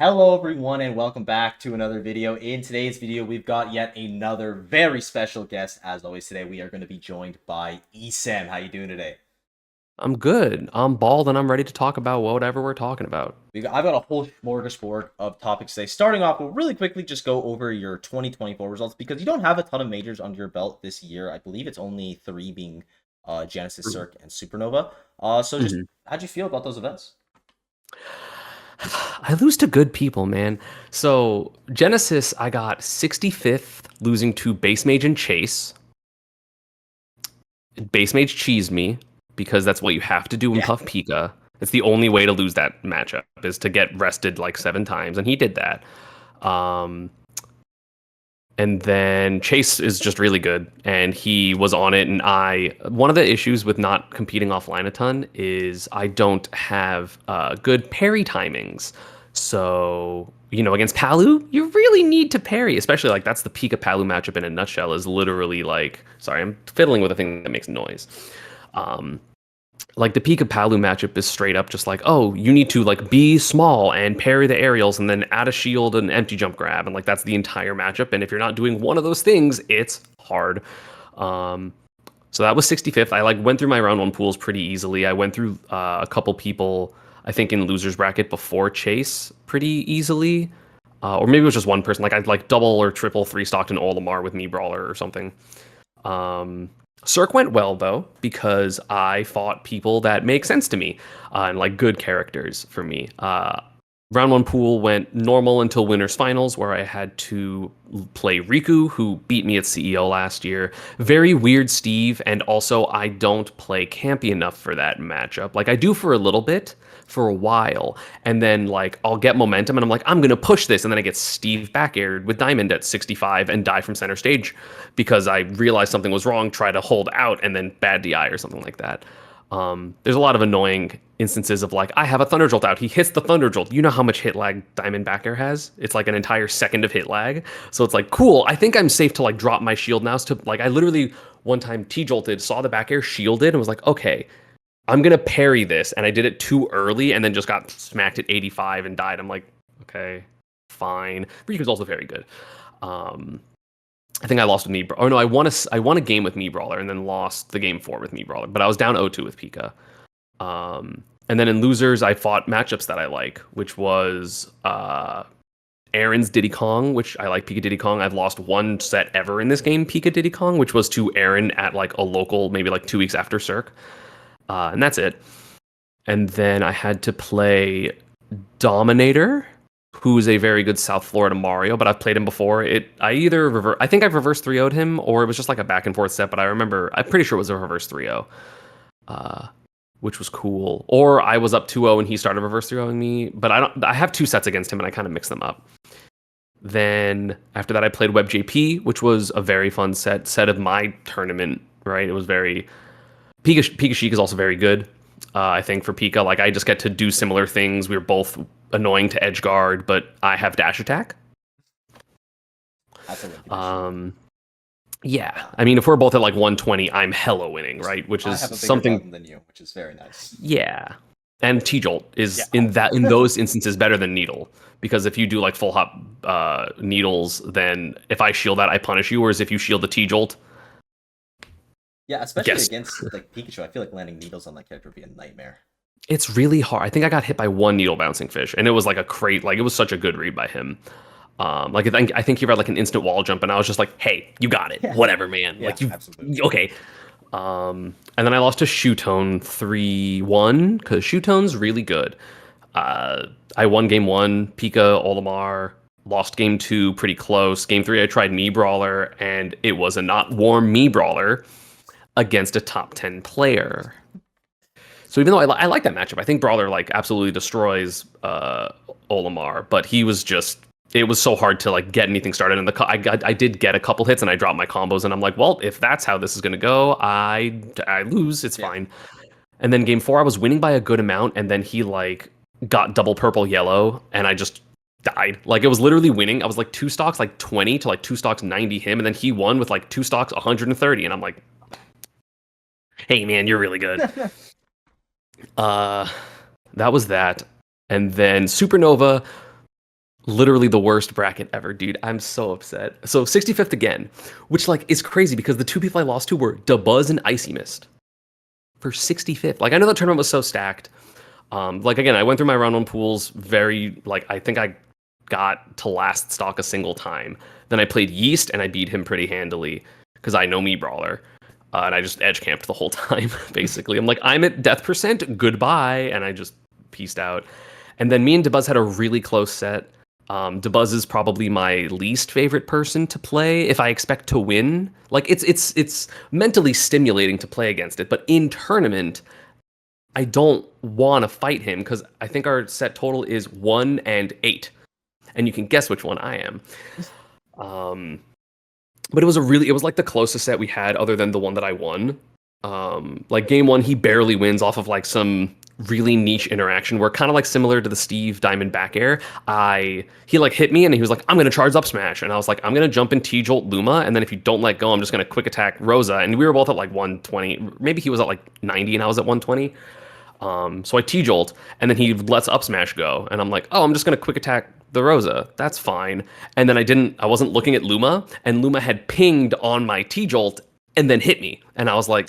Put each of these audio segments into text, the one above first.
Hello everyone and welcome back to another video. In today's video, we've got yet another very special guest. As always, today we are going to be joined by Esam. How you doing today? I'm good. I'm bald and I'm ready to talk about whatever we're talking about. I've got a whole smorgasbord of topics today. Starting off, we'll really quickly just go over your 2024 results because you don't have a ton of majors under your belt this year. I believe it's only three being Genesis, Cirque, and Supernova. So just Mhm. how'd you feel about those events? I lose to good people, man. So Genesis, I got 65th, losing to Base Mage and Chase. Base Mage cheesed me because that's what you have to do in Yeah. Puff Pika. It's the only way to lose that matchup is to get rested like 7 times, and he did that. Um, And then Chase is just really good, and he was on it. And one of the issues with not competing offline a ton is I don't have good parry timings. So, against Palu, you really need to parry, especially like that's the Pika Palu matchup in a nutshell, is literally like, sorry, I'm fiddling with a thing that makes noise. Um, like the Pika Palu matchup is straight up just like, oh, you need to like be small and parry the aerials and then add a shield and empty jump grab, and like that's the entire matchup. And if you're not doing one of those things, it's hard. Um, so that was 65th. I like went through my round one pools pretty easily. I went through a couple people, I think in losers bracket before Chase pretty easily. Or maybe it was just one person. Like I'd like double or triple three stocked an Olimar with me brawler or something. Um, Cirque went well though because I fought people that make sense to me and like good characters for me. Round one pool went normal until winners finals, where I had to play Riku, who beat me at CEO last year. Very weird, Steve, and also I don't play campy enough for that matchup. Like I do for a little bit, for a while, and then like I'll get momentum, and I'm like, I'm gonna push this, and then I get Steve back aired with Diamond at 65 and die from center stage because I realized something was wrong, try to hold out, and then bad DI or something like that. There's a lot of annoying instances of like, I have a Thunder Jolt out. He hits the Thunder Jolt. You know how much hit lag Diamond back air has? It's like an entire second of hit lag. So it's like, cool. I think I'm safe to like drop my shield now. To like, I literally one time T jolted, saw the back air, shielded, and was like, okay, I'm gonna parry this. And I did it too early, and then just got smacked at 85 and died. I'm like, okay, fine. Riku's also very good. Um, I think I lost with me. Oh no, I won a game with me brawler and then lost the game four with me brawler. But I was down 0-2 with Pika. And then in losers, I fought matchups that I like, which was Aaron's Diddy Kong, which I like Pika Diddy Kong. I've lost one set ever in this game, Pika Diddy Kong, which was to Aaron at like a local, maybe like 2 weeks after Cirque. And that's it. And then I had to play Dominator, who's a very good South Florida Mario, but I've played him before. I think I've reverse 3-0'd him, or it was just like a back and forth set, but I'm pretty sure it was a reverse 3-0, uh, which was cool. Or I was up 2-0 and he started reverse 3-0ing me, but I have two sets against him and I kind of mix them up. Then after that, I played Web JP, which was a very fun set of my tournament, right? It was very, Pika Chic is also very good. I think for Pika, like I just get to do similar things. We are both annoying to edge guard, but I have dash attack. That's a win condition. Um, yeah, I mean, if we're both at like 120, I'm hella winning, right? Which I is have a bigger something. button than you, which is very nice. Yeah, and T Jolt Yeah. is in those instances better than Needle, because if you do like full hop needles, then if I shield that, I punish you. Whereas if you shield the T Jolt, Yeah, especially guess against like Pikachu, I feel like landing needles on that character would be a nightmare. it's really hard. I think I got hit by one needle bouncing fish, and it was like a crate. Like it was such a good read by him. Like I think he read like an instant wall jump, and I was just like, "Hey, you got it, Yeah. whatever, man. Yeah, Like you, absolutely. okay." And then I lost to Shootone 3-1 because Shootone's really good. I won game one, Pika, Olimar. Lost game two, pretty close. Game three, I tried me brawler, and it was a not warm me brawler against a top 10 player. So even though I like that matchup, I think Brawler like absolutely destroys Olimar, but he was just it was so hard to like get anything started. And I did get a couple hits and I dropped my combos, and I'm like, well, if that's how this is gonna go, I lose. It's Yeah. fine. And then game four, I was winning by a good amount, and then he like got double purple yellow, and I just died. Like it was literally winning. I was like two stocks like 20 to like two stocks 90 him, and then he won with like two stocks 130, and I'm like, hey man, you're really good. Uh, that was that. And then Supernova. literally the worst bracket ever, dude. I'm so upset. So 65th again, which like is crazy because the two people I lost to were DeBuzz and Icy Mist for 65th. Like I know the tournament was so stacked. Like again, I went through my round one pools very like I think I got to last stock a single time. Then I played Yeast and I beat him pretty handily because I know me brawler. And I just edge camped the whole time, basically. I'm like, I'm at death percent, goodbye, and I just pieced out. And then me and DeBuzz had a really close set. DeBuzz is probably my least favorite person to play if I expect to win. Like it's mentally stimulating to play against it, but in tournament, I don't want to fight him because I think our set total is 1 and 8, and you can guess which one I am. But it was like the closest set we had other than the one that I won. Like game one, he barely wins off of like some really niche interaction where kind of like similar to the Steve Diamond back air. He like hit me and he was like, I'm gonna charge up smash. And I was like, I'm gonna jump in T-Jolt Luma, and then if you don't let go, I'm just gonna quick attack Rosa. And we were both at like 120. Maybe he was at like 90 and I was at 120. So I T-Jolt, and then he lets up smash go, and I'm like, oh, I'm just gonna quick attack the Rosa. That's fine. And then I wasn't looking at Luma, and Luma had pinged on my T-Jolt and then hit me. And I was like,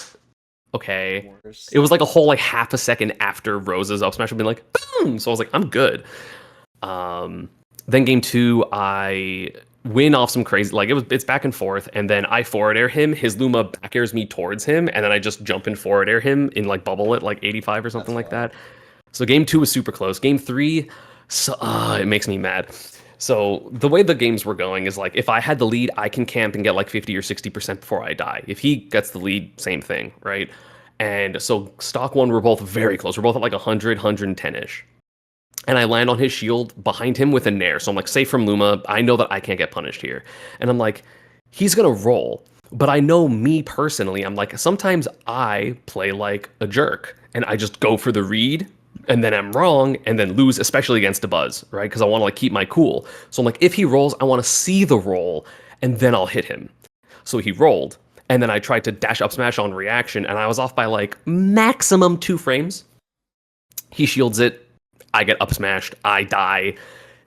okay. It was like a whole like half a second after Rosa's up smash had been like, boom! So I was like, I'm good. Then game two, I win off some crazy, like it's back and forth, and then I forward air him, his Luma back airs me towards him, and then I just jump and forward air him in like bubble it like 85 or something like that. So game two was super close. Game three, so it makes me mad. So the way the games were going is like if I had the lead, I can camp and get like 50 or 60% before I die. If he gets the lead, same thing, right? And so stock one, we're both very close. We're both at like 100, 110-ish. And I land on his shield behind him with a nair. So I'm like, safe from Luma. I know that I can't get punished here. And I'm like, he's going to roll. But I know me personally, I'm like, sometimes I play like a jerk. And I just go for the read, and then I'm wrong, and then lose, especially against DeBuzz, right? Because I want to like keep my cool. So I'm like, if he rolls, I want to see the roll, and then I'll hit him. So he rolled. And then I tried to dash up smash on reaction, and I was off by like maximum 2 frames. He shields it. I get up smashed. I die.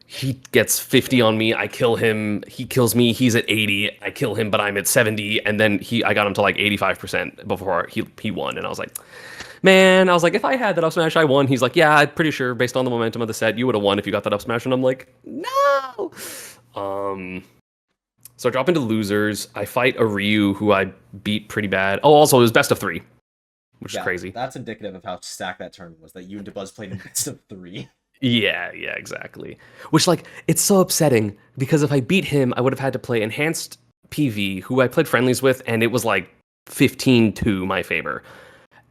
He gets 50 on me. I kill him. He kills me. He's at 80. I kill him, but I'm at 70. And then I got him to like 85% before he won. And I was like, man, if I had that up smash, I won. He's like, yeah, I'm pretty sure based on the momentum of the set, you would have won if you got that up smash. And I'm like, no. So I drop into losers. I fight a Ryu who I beat pretty bad. Oh, also it was best of 3. Which is crazy. That's indicative of how stacked that tournament was, that you and DeBuzz played in best of 3. Yeah, exactly. Which, like, it's so upsetting, because if I beat him, I would have had to play Enhanced PV, who I played friendlies with, and it was, like, 15-2 my favor.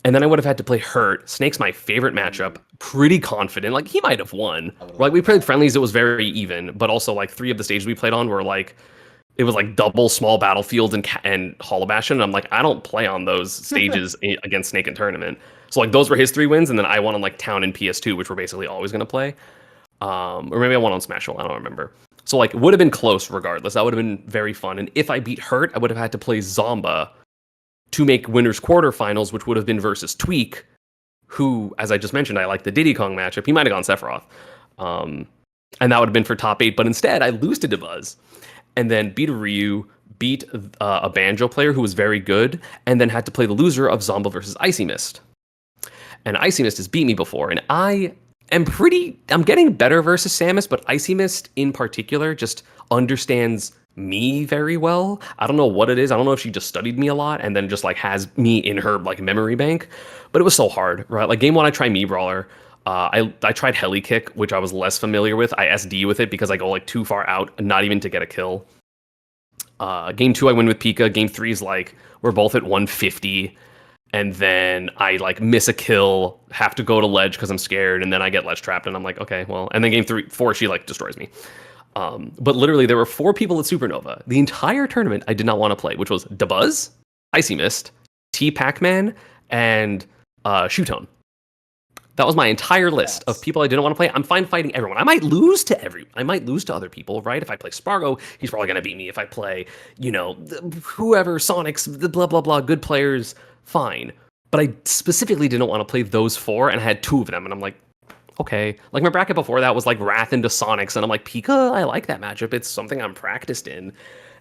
And then I would have had to play Hurt. Snake's my favorite matchup. Pretty confident. Like, he might have won. Like, we played friendlies, it was very even, but also, like, 3 of the stages we played on were, like, it was like double small battlefields and Hollow Bastion. And I'm like, I don't play on those stages against Snake in tournament. So like those were his 3 wins, and then I won on like Town and PS2, which we're basically always going to play. Or maybe I won on Smash Roll, I don't remember. So like it would have been close regardless. That would have been very fun. And if I beat Hurt, I would have had to play Zomba to make winners quarterfinals, which would have been versus Tweak, who, as I just mentioned, I like the Diddy Kong matchup. He might have gone Sephiroth. And that would have been for top 8. But instead, I lose to DeBuzz. And then beat a Ryu, beat a Banjo player who was very good, and then had to play the loser of Zomba versus Icy Mist. And Icy Mist has beat me before, and I'm getting better versus Samus, but Icy Mist in particular just understands me very well. I don't know what it is. I don't know if she just studied me a lot and then just like has me in her like memory bank, but it was so hard, right? Like game 1, I tried Me Brawler. I tried Heli Kick, which I was less familiar with. I SD with it because I go like too far out, not even to get a kill. Game 2, I win with Pika. Game 3 is like, we're both at 150. And then I like miss a kill, have to go to ledge because I'm scared. And then I get ledge trapped and I'm like, okay, well. And then game 4, she like destroys me. But literally there were 4 people at Supernova. The entire tournament I did not want to play, which was DeBuzz, Icy Mist, T Pac-Man, and Shootone. That was my entire list of people I didn't want to play. I'm fine fighting everyone. I might lose to other people, right? If I play Spargo, he's probably going to beat me. If I play, whoever, Sonics, the blah, blah, blah, good players, fine. But I specifically didn't want to play those 4, and I had 2 of them. And I'm like, okay. Like my bracket before that was like Wrath into Sonics, and I'm like, Pika, I like that matchup. It's something I'm practiced in.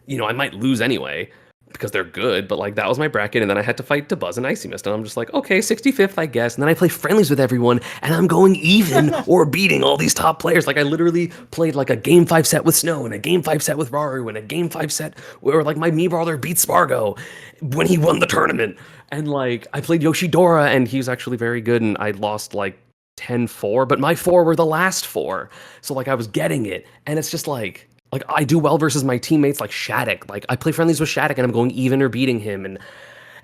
I might lose anyway because they're good, but like that was my bracket, and then I had to fight Dabuz and Icy Mist, and I'm just like, okay, 65th, I guess. And then I play friendlies with everyone, and I'm going even or beating all these top players. Like I literally played like a game 5 set with Snow, and a game 5 set with Raru, and a game 5 set where like my me brother beat Spargo when he won the tournament. And like I played Yoshidora, and he was actually very good, and I lost like 10-4, but my 4 were the last 4. So like I was getting it, and it's just like I do well versus my teammates like Shattuck. Like I play friendlies with Shattuck and I'm going even or beating him, and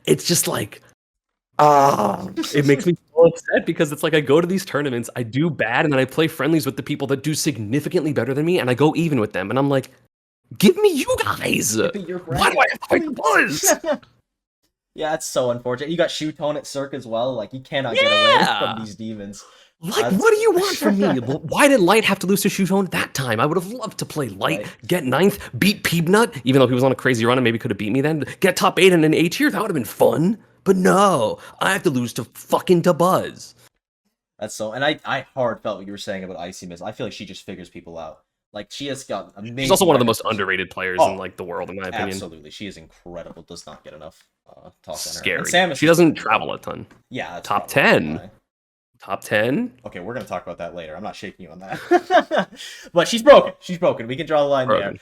it's just like it makes me so upset because it's like I go to these tournaments, I do bad, and then I play friendlies with the people that do significantly better than me, and I go even with them, and I'm like, give me you guys. Why do I have to fight the Buzz? Yeah, it's so unfortunate. You got Shoe Tone at Cirque as well. Like, you cannot get away from these demons. Like, what do you want from me? Why did Light have to lose to Shootone that time? I would have loved to play Light, get 9th, beat Peebnut, even though he was on a crazy run and maybe could have beat me then. Get top 8 in an A tier, that would have been fun. But no, I have to lose to fucking Buzz. That's so, and I hard felt what you were saying about Icy Miss. I feel like she just figures people out. Like, she has got amazing. She's also one of the most underrated players in like the world, in my opinion. Absolutely, she is incredible. Does not get enough talk on her. Scary. Sam she doesn't travel a ton. Yeah, that's top 10. Top 10? Okay, we're going to talk about that later. I'm not shaking you on that. But she's broken. She's broken. We can draw the line there.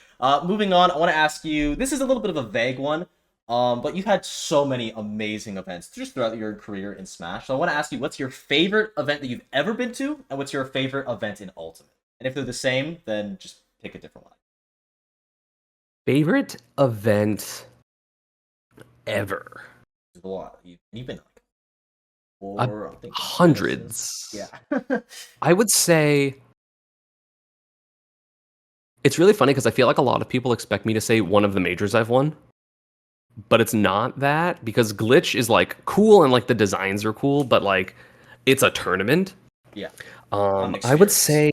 Moving on, I want to ask you, this is a little bit of a vague one, but you've had so many amazing events just throughout your career in Smash. So I want to ask you, what's your favorite event that you've ever been to, and what's your favorite event in Ultimate? And if they're the same, then just pick a different one. Favorite event ever? There's a lot. You've been hundreds. Yeah. I would say it's really funny because I feel like a lot of people expect me to say one of the majors I've won, but it's not that, because Glitch is like cool and like the designs are cool, but like it's a tournament. Yeah. I would say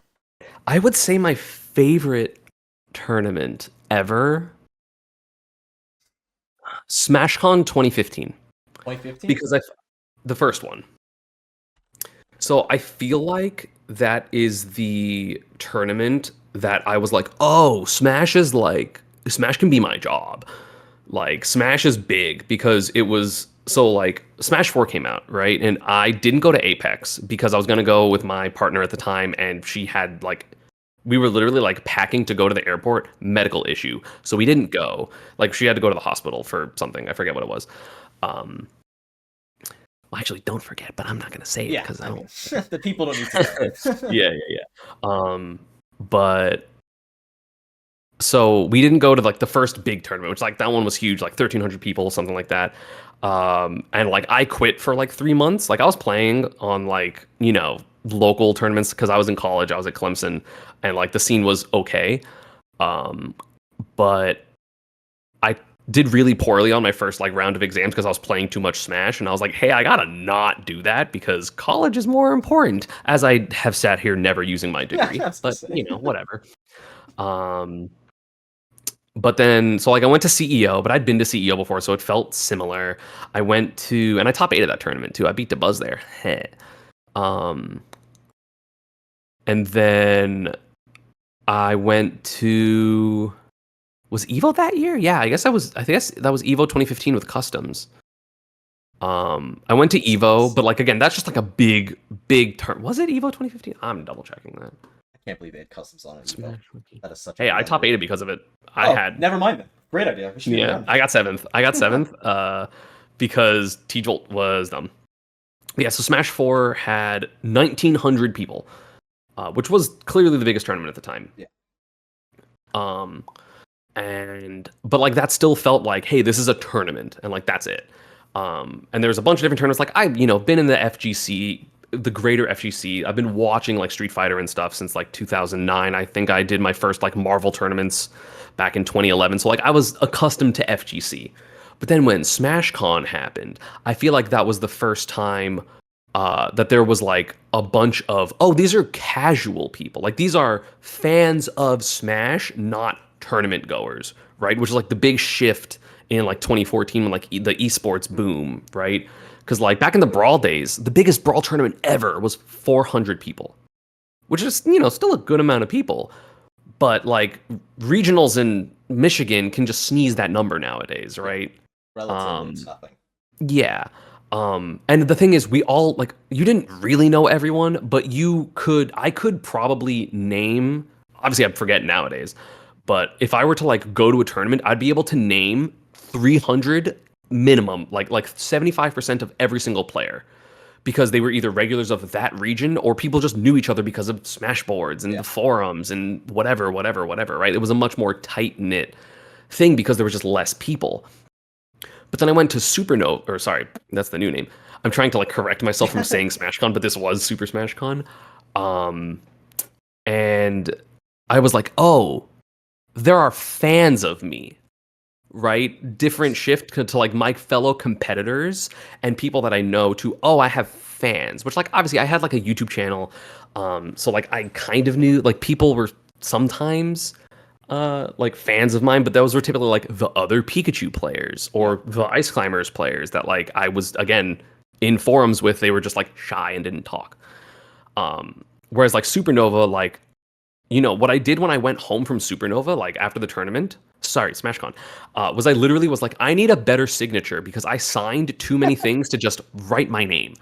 my favorite tournament ever, SmashCon 2015. 2015? Because the first one. So I feel like that is the tournament that I was like, oh, Smash can be my job. Like, Smash is big, because it was, so like Smash 4 came out, right? And I didn't go to Apex because I was going to go with my partner at the time, and she had like, we were literally like packing to go to the airport, medical issue. So we didn't go. Like, she had to go to the hospital for something. I forget what it was. Well, actually, don't forget, but I'm not going to say it because I don't. The people don't need to know. Yeah. But so we didn't go to like the first big tournament, which like that one was huge, like 1,300 people, something like that. And like I quit for like 3 months. Like I was playing on like, local tournaments because I was in college. I was at Clemson, and like the scene was okay. But I did really poorly on my first like round of exams because I was playing too much Smash, and I was like, hey, I gotta not do that because college is more important, as I have sat here never using my degree. But whatever. But then, so like I went to CEO, but I'd been to CEO before, so it felt similar. I went to, and I top 8 of that tournament too. I beat Buzz there. And then I went to, was Evo that year? Yeah, I guess that was Evo 2015 with customs. I went to Evo, but like again, that's just like a big turn. Was it Evo 2015? I'm double checking that. I can't believe they had customs on it. Evo. That is such. Hey, I top 8'd because of it. Never mind then. Great idea. I got 7th. Because T-Jolt was dumb. Yeah, so Smash 4 had 1,900 people, which was clearly the biggest tournament at the time. Yeah. But like that still felt like, hey, this is a tournament, and like that's it. And there's a bunch of different tournaments. Like I've been in the FGC, the greater FGC. I've been watching like Street Fighter and stuff since like 2009. I think I did my first like Marvel tournaments back in 2011. So like I was accustomed to FGC. But then when SmashCon happened, I feel like that was the first time that there was like a bunch of, these are casual people. Like these are fans of Smash, not tournament goers, right? Which is like the big shift in like 2014 when like the esports boom, right? Because like back in the Brawl days, the biggest Brawl tournament ever was 400 people. which is still a good amount of people. But like regionals in Michigan can just sneeze that number nowadays, Yeah, right? relatively, it's Um, nothing. yeah. And the thing is, we all like you didn't really know everyone, but I could probably name. Obviously, I forget nowadays, but if I were to like go to a tournament, I'd be able to name 300 minimum, like 75% of every single player because they were either regulars of that region or people just knew each other because of Smashboards and Yeah. the forums and whatever, right? It was a much more tight knit thing because there was just less people. But then I went to Supernova, or sorry, that's the new name. I'm trying to like correct myself from saying SmashCon, but this was Super SmashCon. Um, and I was like, oh, there are fans of me, right? Different shift to like my fellow competitors and people that I know to, oh, I have fans, which like obviously I had like a YouTube channel. So like I kind of knew like people were sometimes like fans of mine, but those were typically like the other Pikachu players Yeah. or the Ice Climbers players that like I was again in forums with. They were just like shy and didn't talk. Whereas like Supernova, like what I did when I went home from Supernova, like after the tournament, sorry, SmashCon, was I literally was like, I need a better signature because I signed too many things to just write my name,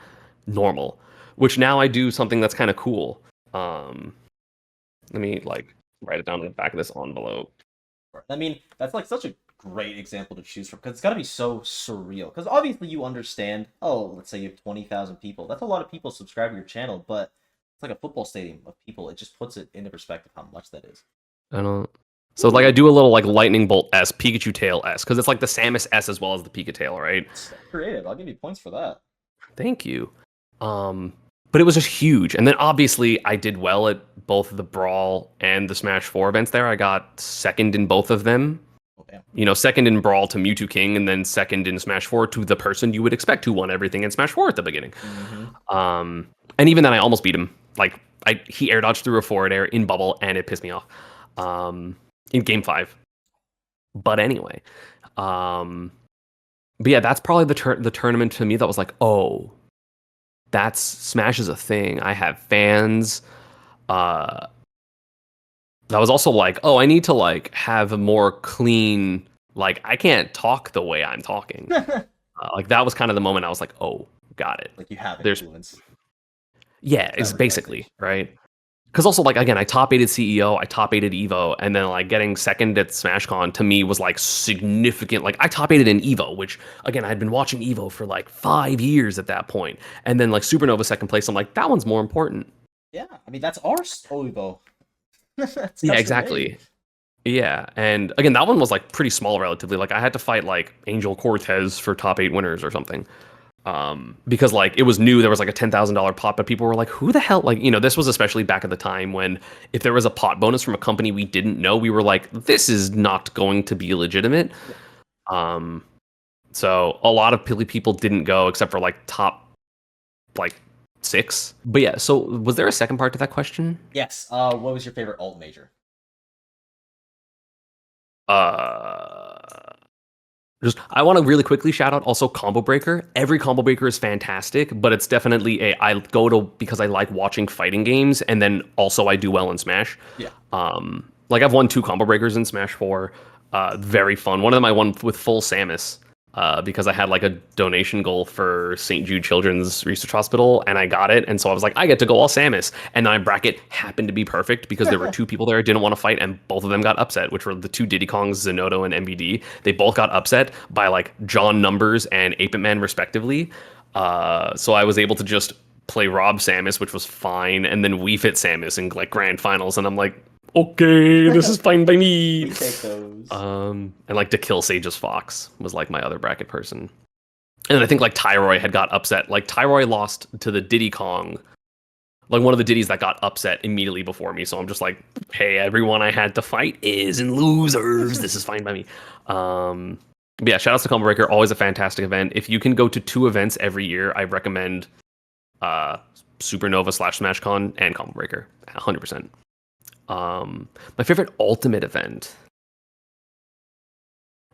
normal. Which now I do something that's kind of cool. Um, Let me like write it down on the back of this envelope. I mean, that's like such a great example to choose from because it's got to be so surreal. Because obviously you understand, oh, let's say you have 20,000 people. That's a lot of people subscribe to your channel, but it's like a football stadium of people. It just puts it into perspective how much that is. I don't. So like I do a little like lightning bolt S, Pikachu tail S, because it's like the Samus S as well as the Pika tail, right? It's creative. I'll give you points for that. Thank you. But it was just huge. And then obviously I did well at both the Brawl and the Smash 4 events there. I got second in both of them. Oh, damn. Second in Brawl to Mewtwo King, and then second in Smash 4 to the person you would expect who won everything in Smash 4 at the beginning. Mm-hmm. And even then I almost beat him. Like he air dodged through a forward air in bubble and it pissed me off. In game 5. But anyway. But yeah, that's probably the tournament to me that was like, oh, that's Smash is a thing. I have fans. Uh, that was also like, oh, I need to like have a more clean. Like I can't talk the way I'm talking. Like that was kind of the moment I was like, oh, got it. Like you have There's influence. yeah, That it's basically realization. right. Because also like again, I top aided CEO, I top aided Evo, and then like getting second at SmashCon to me was like significant. Like I top aided in Evo, which again I had been watching Evo for like 5 years at that point, and then like Supernova second place. I'm like that one's more important. Yeah, I mean that's our Oivo. That's Yeah, custom made. exactly. Yeah, and again that one was like pretty small relatively. Like I had to fight like Angel Cortez for top 8 winners or something. Because like it was new, there was like a $10,000 pot, but people were like, "Who the hell?" Like this was especially back at the time when if there was a pot bonus from a company we didn't know, we were like, "This is not going to be legitimate." Yeah. Um, so a lot of people didn't go except for like top like 6. But yeah, so was there a second part to that question? Yes. What was your favorite alt major? Uh, Just I want to really quickly shout out also Combo Breaker. Every Combo Breaker is fantastic, but it's definitely I go to because I like watching fighting games, and then also I do well in Smash. Yeah. Like I've won 2 Combo Breakers in Smash 4. Very fun. One of them I won with full Samus. Because I had like a donation goal for St. Jude Children's Research Hospital, and I got it, and so I was like, I get to go all Samus, and then my bracket happened to be perfect because there were 2 people there I didn't want to fight, and both of them got upset, which were the 2 Diddy Kongs, Zenodo and MBD. They both got upset by like John Numbers and Ape Man respectively. So I was able to just play Rob Samus, which was fine, and then we fit Samus in like grand finals, and I'm like, okay, this is fine by me. We take those. And like to kill Sage's Fox was like my other bracket person. And then I think like Tyroy had got upset. Like Tyroy lost to the Diddy Kong, like one of the Diddies that got upset immediately before me. So I'm just like, hey, everyone I had to fight is in losers. This is fine by me. But yeah, shout outs to Combo Breaker, always a fantastic event. If you can go to 2 events every year, I recommend Supernova / SmashCon and Combo Breaker, 100%. My favorite Ultimate event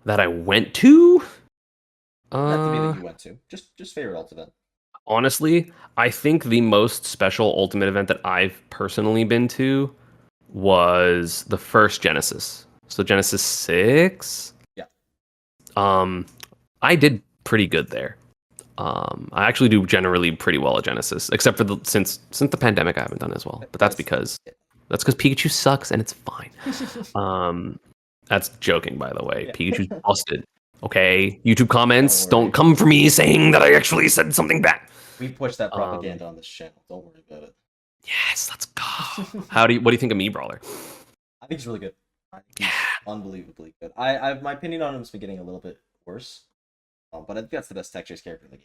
that I went to. Doesn't have to be that you went to. Just favorite alt event. Honestly, I think the most special Ultimate event that I've personally been to was the first Genesis. So Genesis 6. Yeah. Um, I did pretty good there. I actually do generally pretty well at Genesis, except for since the pandemic I haven't done as well. But that's because Pikachu sucks and it's fine. Um, that's joking, by the way. Yeah. Pikachu's busted. Okay, YouTube comments Don't don't worry. come for me saying that I actually said something bad. We push that Um, propaganda on this channel. Don't worry about it. yes, let's go. What do you think of me, Brawler? I think he's really good. I think he's unbelievably good. My opinion on him has been getting a little bit worse, but I think that's the best tech chase character in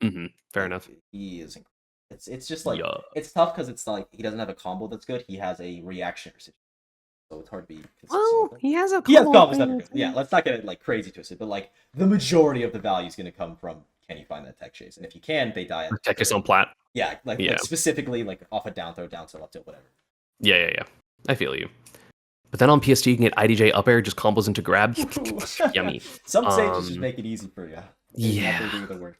the game. Fair enough. He is incredible. It's just like Yeah. it's tough because it's like he doesn't have a combo that's good. He has a reaction situation, so it's hard to be consistent Well, with him. he has a He has couple combos that are good. Yeah, let's not get it like crazy twisted, but like the majority of the value is going to come from can you find that tech chase, and if you can, they die at tech chase on plat. yeah, like Yeah. specifically like off a down throw, down tilt, up tilt, whatever. Yeah. I feel you. But then on PS2, you can get IDJ up air, just combos into grab. Yummy. Some sages just make it easy for you. Yeah. They do the work.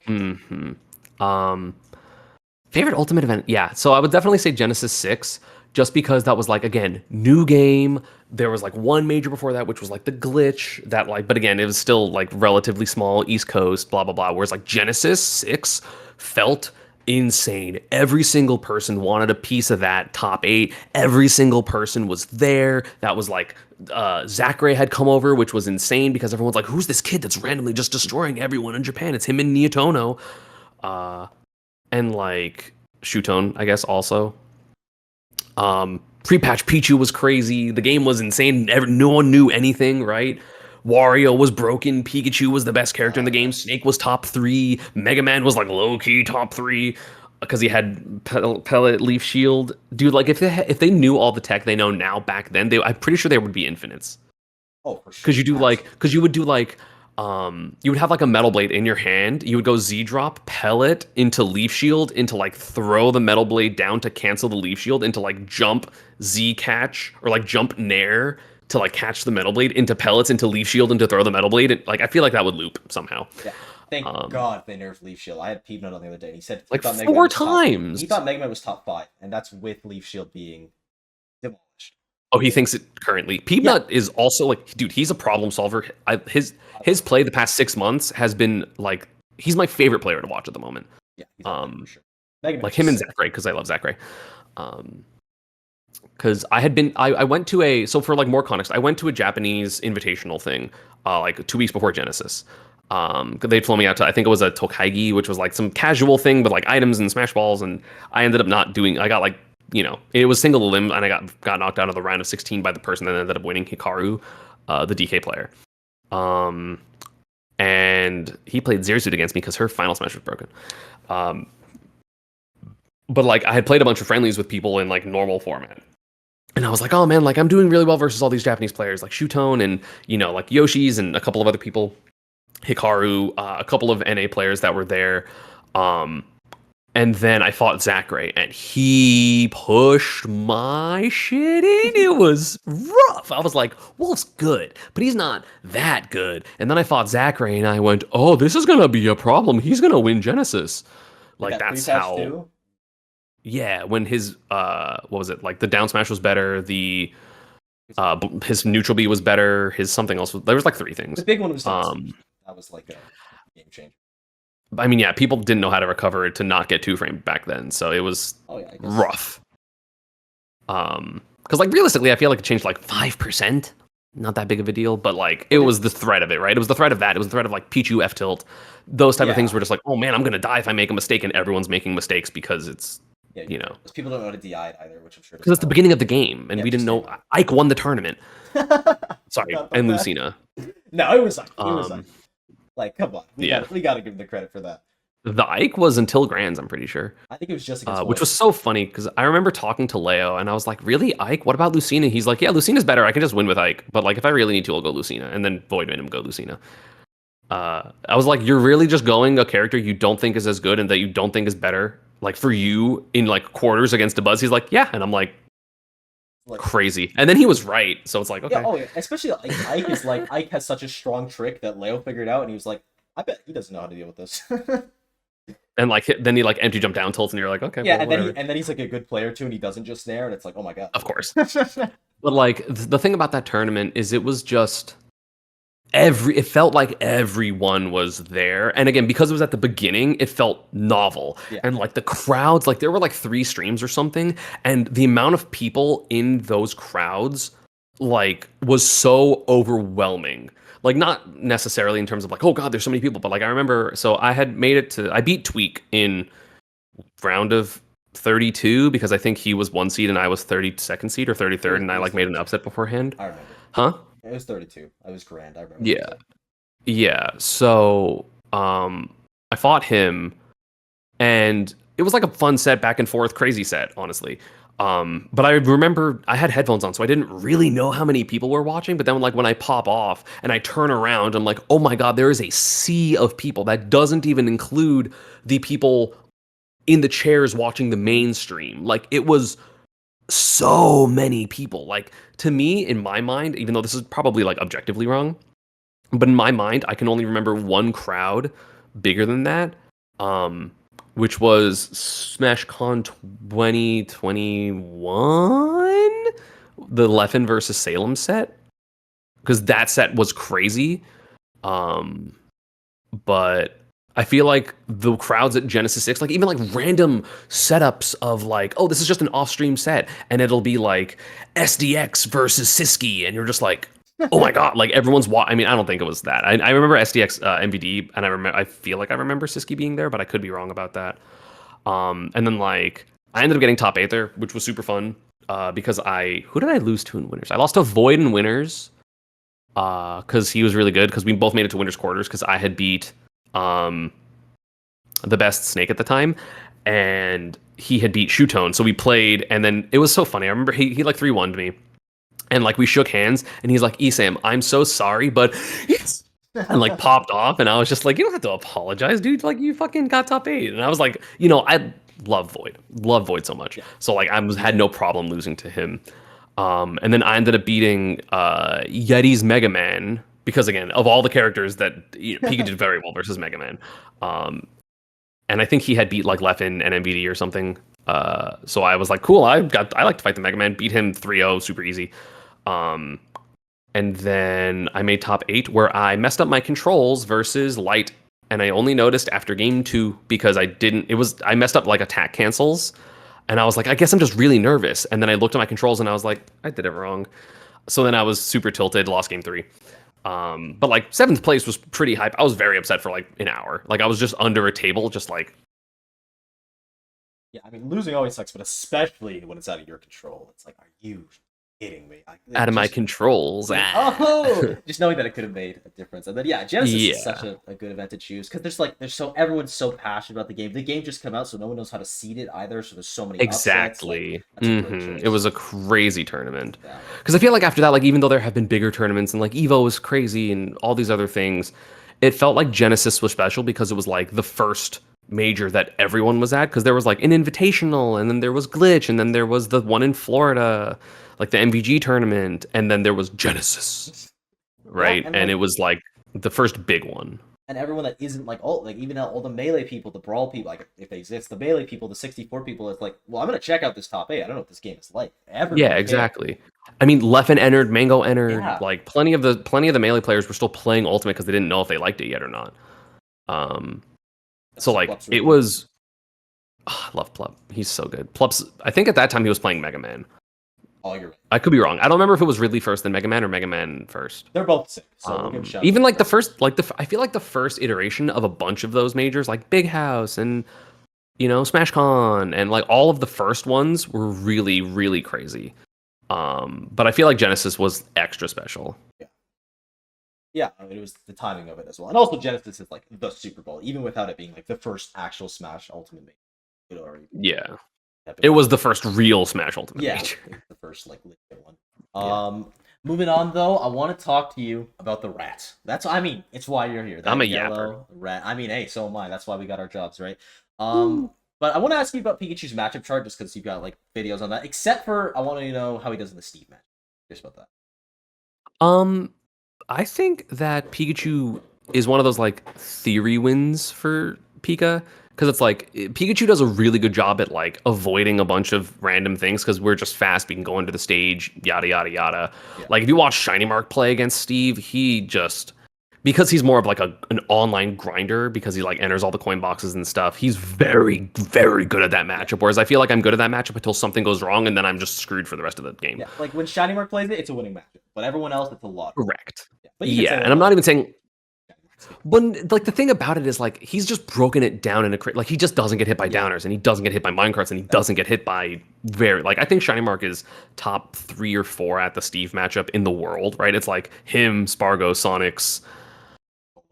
Favorite Ultimate event? Yeah. So I would definitely say Genesis 6, just because that was like, again, new game. There was like one major before that, which was like the glitch that like, but again, it was still like relatively small, East Coast, blah, blah, blah. Whereas like Genesis 6 felt insane. Every single person wanted a piece of that top 8. Every single person was there. That was like Zachary had come over, which was insane because everyone's like, who's this kid that's randomly just destroying everyone in Japan? It's him and Nietono. And like Shutone, I guess also. Pre-patch Pichu was crazy. The game was insane. No one knew anything, right? Wario was broken. Pikachu was the best character in the game. Snake was top 3. Mega Man was like low-key top 3 because he had pellet, leaf shield. Dude, like if they knew all the tech they know now back then, I'm pretty sure there would be infinites. Oh, for sure. Because you would do like you would have like a metal blade in your hand. You would go Z drop, pellet into leaf shield, into like throw the metal blade down to cancel the leaf shield, into like jump Z catch or like jump nair to like catch the metal blade, into pellets, into leaf shield, and to throw the metal blade. And, like I feel like that would loop somehow. Yeah. Thank God they nerfed Leaf Shield. I had Peanut on the other day, and he said like 4 times. He thought Mega Man was top 5, and that's with Leaf Shield being demolished. Oh, he thinks it currently. Peanut is also like, dude, he's a problem solver. His play the past 6 months has been like, he's my favorite player to watch at the moment. Yeah, he's for sure. Mega Man like him and Zachary, because I love Zachary. Because I went to so for like more context, I went to a Japanese invitational thing like 2 weeks before Genesis. They'd flown me out to, I think it was a Tokaigi, which was like some casual thing with like items and smash balls, and I ended up not doing. I got like, it was single limb, and I got knocked out of the round of 16 by the person that ended up winning, Hikaru, the DK player. And he played Zero Suit against me because her final smash was broken. But like I had played a bunch of friendlies with people in like normal format. And I was like, oh man, like I'm doing really well versus all these Japanese players like Shutone and, like Yoshi's and a couple of other people, Hikaru, a couple of NA players that were there. And then I fought Zachary, and he pushed my shit in. It was rough. I was like, Wolf's good, but he's not that good. And then I fought Zachary, and I went, oh, this is going to be a problem. He's going to win Genesis. Like, that's how... Too? Yeah, when his, what was it? Like, the down smash was better, the... his neutral B was better, his something else was... There was like 3 things. The big one was that was like a game changer. I mean, yeah, people didn't know how to recover it to not get 2-frame back then, so it was rough. Because like realistically, I feel like it changed like 5%. Not that big of a deal, but like it was the threat of it, right? It was the threat of that. It was the threat of like Pichu F tilt. Those type of things were just like, oh man, I'm gonna die if I make a mistake, and everyone's making mistakes because it's people don't know how to DI it either, which I'm sure. Because it's the beginning of the game, and we didn't know Ike won the tournament. Sorry, and Lucina. No, it was Ike. It was Ike. Like, come on. We got to give him the credit for that. The Ike was until Grands, I'm pretty sure. I think it was just against which was so funny, because I remember talking to Leo, and I was like, really, Ike? What about Lucina? He's like, yeah, Lucina's better. I can just win with Ike. But, like, if I really need to, I'll go Lucina. And then Void made him go Lucina. I was like, you're really just going a character you don't think is as good and that you don't think is better, like, for you in, like, quarters against a Buzz? He's like, yeah. And I'm like crazy. And then he was right. So it's like, okay. Yeah, especially like, Ike is like, Ike has such a strong trick that Leo figured out, and he was like, I bet he doesn't know how to deal with this. and like then he like empty jump down tilts, and you're like, okay, Yeah, well, whatever. and then he's like a good player too, and he doesn't just snare, and it's like, oh my god. Of course. But like the thing about that tournament is it was just it felt like everyone was there, and again, because it was at the beginning, it felt novel. Yeah. And like the crowds, like there were like 3 streams or something, and the amount of people in those crowds like was so overwhelming. Like not necessarily in terms of like, oh god, there's so many people, but like I remember, so I beat Tweak in round of 32 because I think he was 1 seed and I was 32nd seed or 33rd, and I like made an upset beforehand. I remember. Huh? It was 32. I was grand. I remember. Yeah. Yeah. So I fought him, and it was like a fun set, back and forth, crazy set, honestly. But I remember I had headphones on, so I didn't really know how many people were watching. But then, like when I pop off and I turn around, I'm like, oh my god, there is a sea of people. That doesn't even include the people in the chairs watching the main stream. Like it was so many people. Like to me, in my mind, even though this is probably like objectively wrong, but in my mind, I can only remember one crowd bigger than that, which was SmashCon 2021, the Leffen versus Salem set, because that set was crazy. But I feel like the crowds at Genesis 6, like even like random setups of like, oh, this is just an off-stream set, and it'll be like SDX versus Siski, and you're just like, oh my god, like everyone's I mean, I don't think it was that. I remember SDX MVD, and I feel like I remember Siski being there, but I could be wrong about that. And then like I ended up getting top 8 there, which was super fun. Because who did I lose to in winners? I lost to Void in winners. Because he was really good, because we both made it to winners quarters, because I had beat the best Snake at the time, and he had beat Shootone. So we played, and then it was so funny. I remember he like 3-1'd me, and like we shook hands, and he's like, Esam, I'm so sorry, but yes. And like popped off, and I was just like, you don't have to apologize, dude. Like you fucking got top 8. And I was like, I love Void so much. Yeah. So like had no problem losing to him. And then I ended up beating Yeti's Mega Man, because again, of all the characters that Pika did very well versus Mega Man. And I think he had beat like Leffen and MVD or something. So I was like, cool, I like to fight the Mega Man, beat him 3-0, super easy. And then I made top 8, where I messed up my controls versus Light, and I only noticed after game 2 because I messed up like attack cancels, and I was like, I guess I'm just really nervous. And then I looked at my controls and I was like, I did it wrong. So then I was super tilted, lost game 3. But like 7th place was pretty hype. I was very upset for like an hour. Like I was just under a table, just like. Yeah, I mean, losing always sucks, but especially when it's out of your control. It's like, are you kidding me? Out of my controls. Oh, just knowing that it could have made a difference. And then Genesis is such a good event to choose, because everyone's so passionate about the game. The game just came out, so no one knows how to seed it either. So there's so many exactly. Upsets. It was a crazy tournament, because I feel like after that, like even though there have been bigger tournaments and like Evo was crazy and all these other things, it felt like Genesis was special because it was like the first major that everyone was at, because there was like an invitational, and then there was Glitch, and then there was the one in Florida, like the MVG tournament, and then there was Genesis, right? And it was like the first big one. And everyone that isn't like even all the Melee people, the Brawl people, like if they exist, the Melee people, the 64 people, it's like, well, I'm gonna check out this top 8. I don't know what this game is like. Yeah, exactly. I mean, Leffen entered, Mango entered. Yeah. Like plenty of the Melee players were still playing Ultimate because they didn't know if they liked it yet or not. So like it was. Oh, I love Plup. He's so good. Plup's. I think at that time he was playing Mega Man. Oh, you're right. I could be wrong. I don't remember if it was Ridley first, then Mega Man, or Mega Man first. They're both sick. So we'll give a shout even like the first, I feel like the first iteration of a bunch of those majors, like Big House and SmashCon, and like all of the first ones were really, really crazy. But I feel like Genesis was extra special. Yeah, I mean, it was the timing of it as well, and also Genesis is like the Super Bowl, even without it being like the first actual Smash Ultimate major. Yeah. It was the first real Smash Ultimate major. The first like legit one. Moving on though, I want to talk to you about the rat. It's why you're here. I'm a yapper. Rat. I mean, hey, so am I. That's why we got our jobs, right? But I want to ask you about Pikachu's matchup chart, just because you've got like videos on that. Except for I want to know how he does in the Steve match. Curious about that. I think that Pikachu is one of those like theory wins for Pika, because it's like Pikachu does a really good job at like avoiding a bunch of random things because we're just fast. We can go into the stage, yada yada yada. Yeah. Like if you watch Shiny Mark play against Steve, he just because he's more of like an online grinder because he like enters all the coin boxes and stuff. He's very very good at that matchup. Whereas I feel like I'm good at that matchup until something goes wrong and then I'm just screwed for the rest of the game. Yeah, like when Shiny Mark plays it, it's a winning matchup. But everyone else, it's a lot. Correct. Yeah, but you can Yeah, say and I'm not even saying Shiny Mark's good. but like the thing about it is like he's just broken it down in a like he just doesn't get hit by Yeah. downers and he doesn't get hit by minecarts and he doesn't get hit by very like I think Shiny Mark is top 3 or 4 at the Steve matchup in the world, right? It's like him, Spargo, Sonics.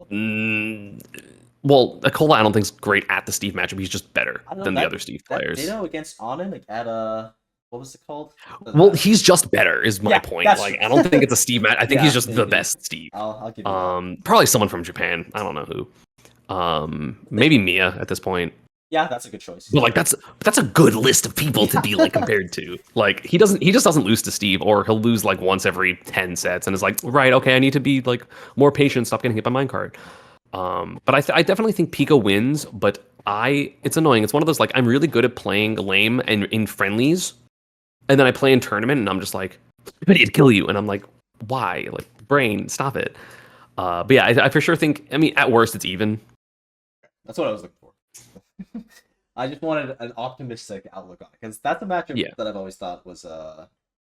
Well, Akola I don't think's great at the Steve matchup. He's just better I don't know, than the other Steve that players. Ditto against Anin like, at what was it called? Well, he's just better is my Yeah, point. that's Like true. I don't think it's a Steve match. I think Yeah, he's just the maybe. best Steve. I'll give you that. Probably someone from Japan. I don't know who. Maybe Mia at this point. Yeah, that's a good choice. But like that's a good list of people to be like compared to. Like he just doesn't lose to Steve, or he'll lose like once every 10 sets, and is like, right, okay, I need to be like more patient, stop getting hit by minecart. But I definitely think Pika wins, but it's annoying. It's one of those like I'm really good at playing lame and in friendlies, and then I play in tournament, and I'm just like, I need to kill you, and I'm like, why? Like brain, stop it. But yeah, I for sure think. I mean, at worst, it's even. That's what I was looking for. I just wanted an optimistic outlook on it because that's a matchup that I've always thought was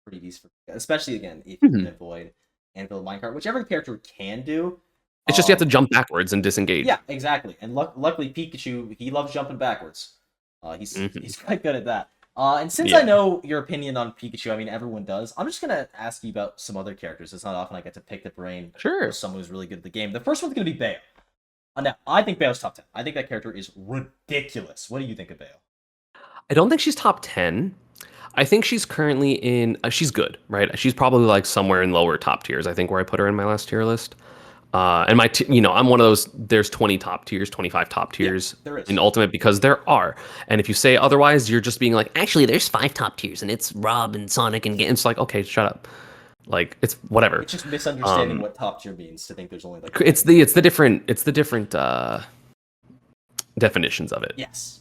pretty decent, especially again if you can avoid Anvil Minecart, whichever character can do. It's just you have to jump backwards and disengage. Yeah, exactly. And luckily Pikachu, he loves jumping backwards. He's quite good at that. And since I know your opinion on Pikachu, I mean everyone does. I'm just gonna ask you about some other characters. It's not often I get to pick the brain of someone who's really good at the game. The first one's gonna be Bayo. Now, I think Bayo's top 10. I think that character is ridiculous. What do you think of Bayo? I don't think she's top 10. I think she's currently in. She's good, right? She's probably like somewhere in lower top tiers. I think where I put her in my last tier list. And I'm one of those. There's 20 top tiers, 25 top tiers in Ultimate because there are. And if you say otherwise, you're just being like, actually, there's 5 top tiers, and it's Rob and Sonic and it's like, okay, shut up. Like it's whatever. It's just misunderstanding what top tier means to think there's only like. It's the different definitions of it. Yes.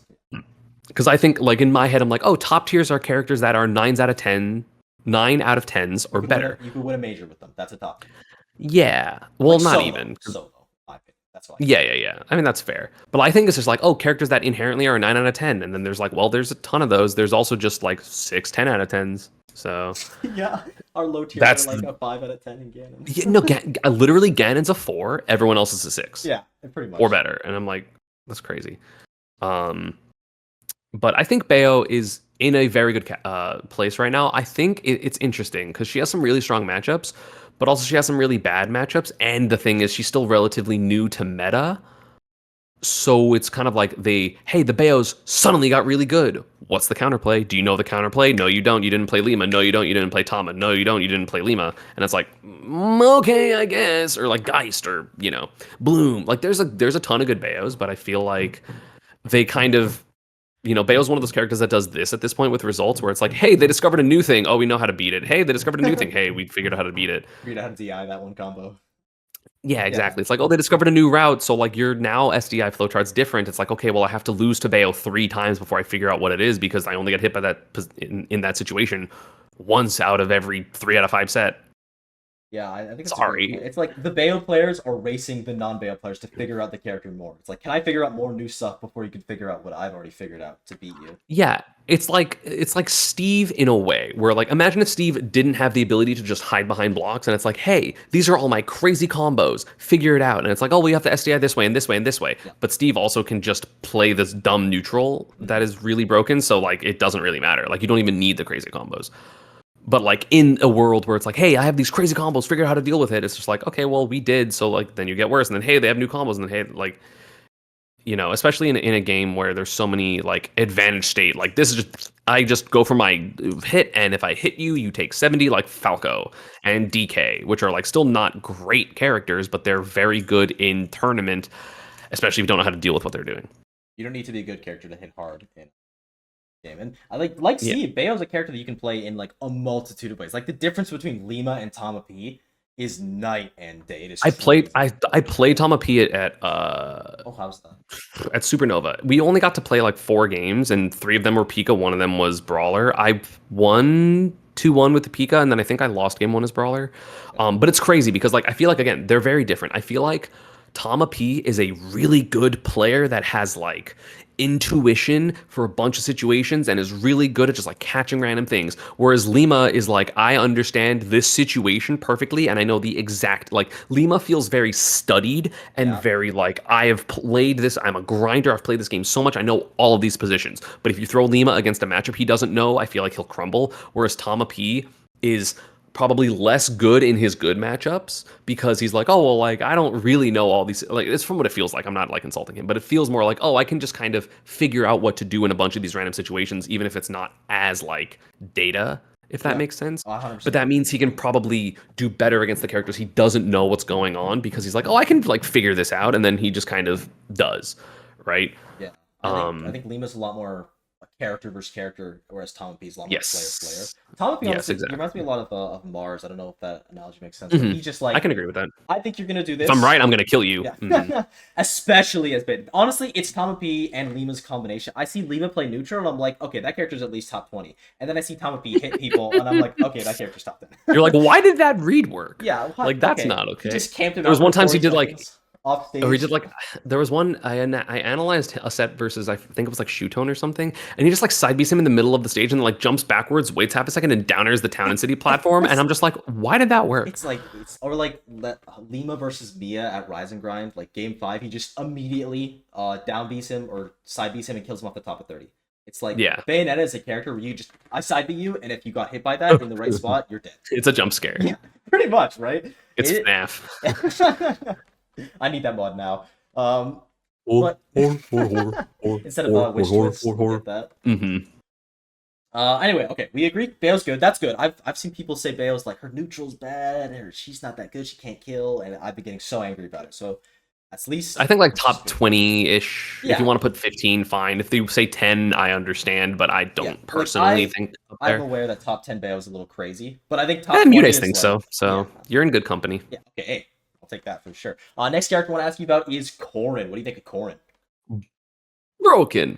Because I think like in my head I'm like, oh, top tiers are characters that are 9 out of 10s or better. You could win a major with them. That's a top tier. Yeah. Well, like not solo, even. Solo, my opinion. That's why. Yeah. I mean that's fair. But I think it's just like, oh, characters that inherently are a 9 out of 10, and then there's like, well, there's a ton of those. There's also just like 6 10 out of 10s. So yeah, our low tier are like a 5 out of 10 in Ganon. Yeah, no, literally Ganon's a 4. Everyone else is a 6. Yeah, pretty much. Or better, and I'm like, that's crazy. But I think Bayo is in a very good place right now. I think it's interesting because she has some really strong matchups, but also she has some really bad matchups. And the thing is, she's still relatively new to meta. So it's kind of like the Bayos suddenly got really good. What's the counterplay? Do you know the counterplay? No, you don't. You didn't play Lima. No, you don't. You didn't play Tama. No, you don't. You didn't play Lima. And it's like, okay, I guess. Or like Geist or, Bloom. Like there's a ton of good Bayos, but I feel like they kind of, Bayo's one of those characters that does this at this point with results where it's like, hey, they discovered a new thing. Oh, we know how to beat it. Hey, they discovered a new thing. Hey, we figured out how to beat it. Figured out how to DI that one combo. Yeah, exactly. Yeah. It's like, oh, they discovered a new route, so like your now SDI flowchart's different. It's like, okay, well, I have to lose to Bayo 3 times before I figure out what it is because I only get hit by that in that situation once out of every 3 out of 5 set. Yeah, I think it's sorry. It's like the Bayo players are racing the non-Bayo players to figure out the character more. It's like, can I figure out more new stuff before you can figure out what I've already figured out to beat you? Yeah, it's like Steve in a way, where like imagine if Steve didn't have the ability to just hide behind blocks, and it's like, hey, these are all my crazy combos, figure it out. And it's like, oh, we have to SDI this way and this way and this way. Yeah. But Steve also can just play this dumb neutral that is really broken, so like it doesn't really matter. Like you don't even need the crazy combos. But like in a world where it's like, hey, I have these crazy combos, figure out how to deal with it. It's just like, okay, well, we did. So like, then you get worse. And then, hey, they have new combos. And then, hey, like, especially in a game where there's so many like advantage state, like this is just, I just go for my hit. And if I hit you, you take 70 like Falco and DK, which are like still not great characters, but they're very good in tournament, especially if you don't know how to deal with what they're doing. You don't need to be a good character to hit hard in game. And I like Steve, Bayo's a character that you can play in like a multitude of ways. Like the difference between Lima and Tama P is night and day. It is I played crazy. I played Tama P Oh, how's that? at Supernova. We only got to play like 4 games, and 3 of them were Pika. One of them was Brawler. I won 2-1 with the Pika, and then I think I lost game 1 as Brawler. But it's crazy because like I feel like again they're very different. I feel like Tama P is a really good player that has like intuition for a bunch of situations and is really good at just like catching random things. Whereas Lima is like, I understand this situation perfectly and I know the exact like Lima feels very studied and Yeah. very like I have played this, I'm a grinder, I've played this game so much, I know all of these positions. But if you throw Lima against a matchup he doesn't know, I feel like he'll crumble. Whereas Tama P is probably less good in his good matchups because he's like, oh well, like I don't really know all these. Like it's from what it feels like. I'm not like insulting him, but it feels more like, oh, I can just kind of figure out what to do in a bunch of these random situations, even if it's not as like data, if that Yeah. makes sense. 100%. But that means he can probably do better against the characters he doesn't know what's going on because he's like, oh, I can like figure this out, and then he just kind of does, right? Yeah. I Um, think Lima's a lot more a character versus character, whereas Tom P is a lot more player player. yes, Tom P yes, honestly he exactly. reminds me a lot of Mars. I don't know if that analogy makes sense, but Mhm. he's just I like, can agree with that. I think you're gonna do If I'm this. right, I'm gonna kill you. Mhm. Yeah. Especially as bit. Honestly, it's Tom P and Lima's combination. I see Lima play neutral and I'm like, okay, that character's at least top 20. And then I see Tom P hit people and I'm like, okay, that character's top 10. You're like, why did that read work? Yeah, what? Like, that's Okay. not He okay. just camped him There was out one for time he 40 did like, seconds off or he stage. did like, there was one I analyzed a set versus I think it was like Shoe Tone or something, and he just like side beats him in the middle of the stage and like jumps backwards, waits half a second, and downers the Town and City platform, and I'm just like, why did that work? It's like it's or like Lima versus Mia at Rise and Grind, like game 5, he just immediately down beats him or side beats him and kills him off the top of 30. It's like Yeah, Bayonetta is a character where you just I side beat you, and if you got hit by that in the right spot, you're dead. it's a jump scare. Yeah, pretty much, right? It's It, FNAF. I need that mod now. Or, But instead of wish twist, I'll get that. hmm Anyway, okay, we agree. Bayo's good. That's good. I've seen people say Bayo's like her neutral's bad or she's not that good. She can't kill, and I've been getting so angry about it. So at least I think like it's just top good. 20-ish. If Yeah, you want to put 15, fine. If you say 10, I understand, but I yeah. don't Like personally think up I'm there. aware that top 10 Bayo is a little crazy, but I think top And 20 Mutace is thinks like so, yeah, so you're in good company. yeah. Okay, hey, I'll take that for sure. Next character I want to ask you about is Corrin. What do you think of Corrin? Broken.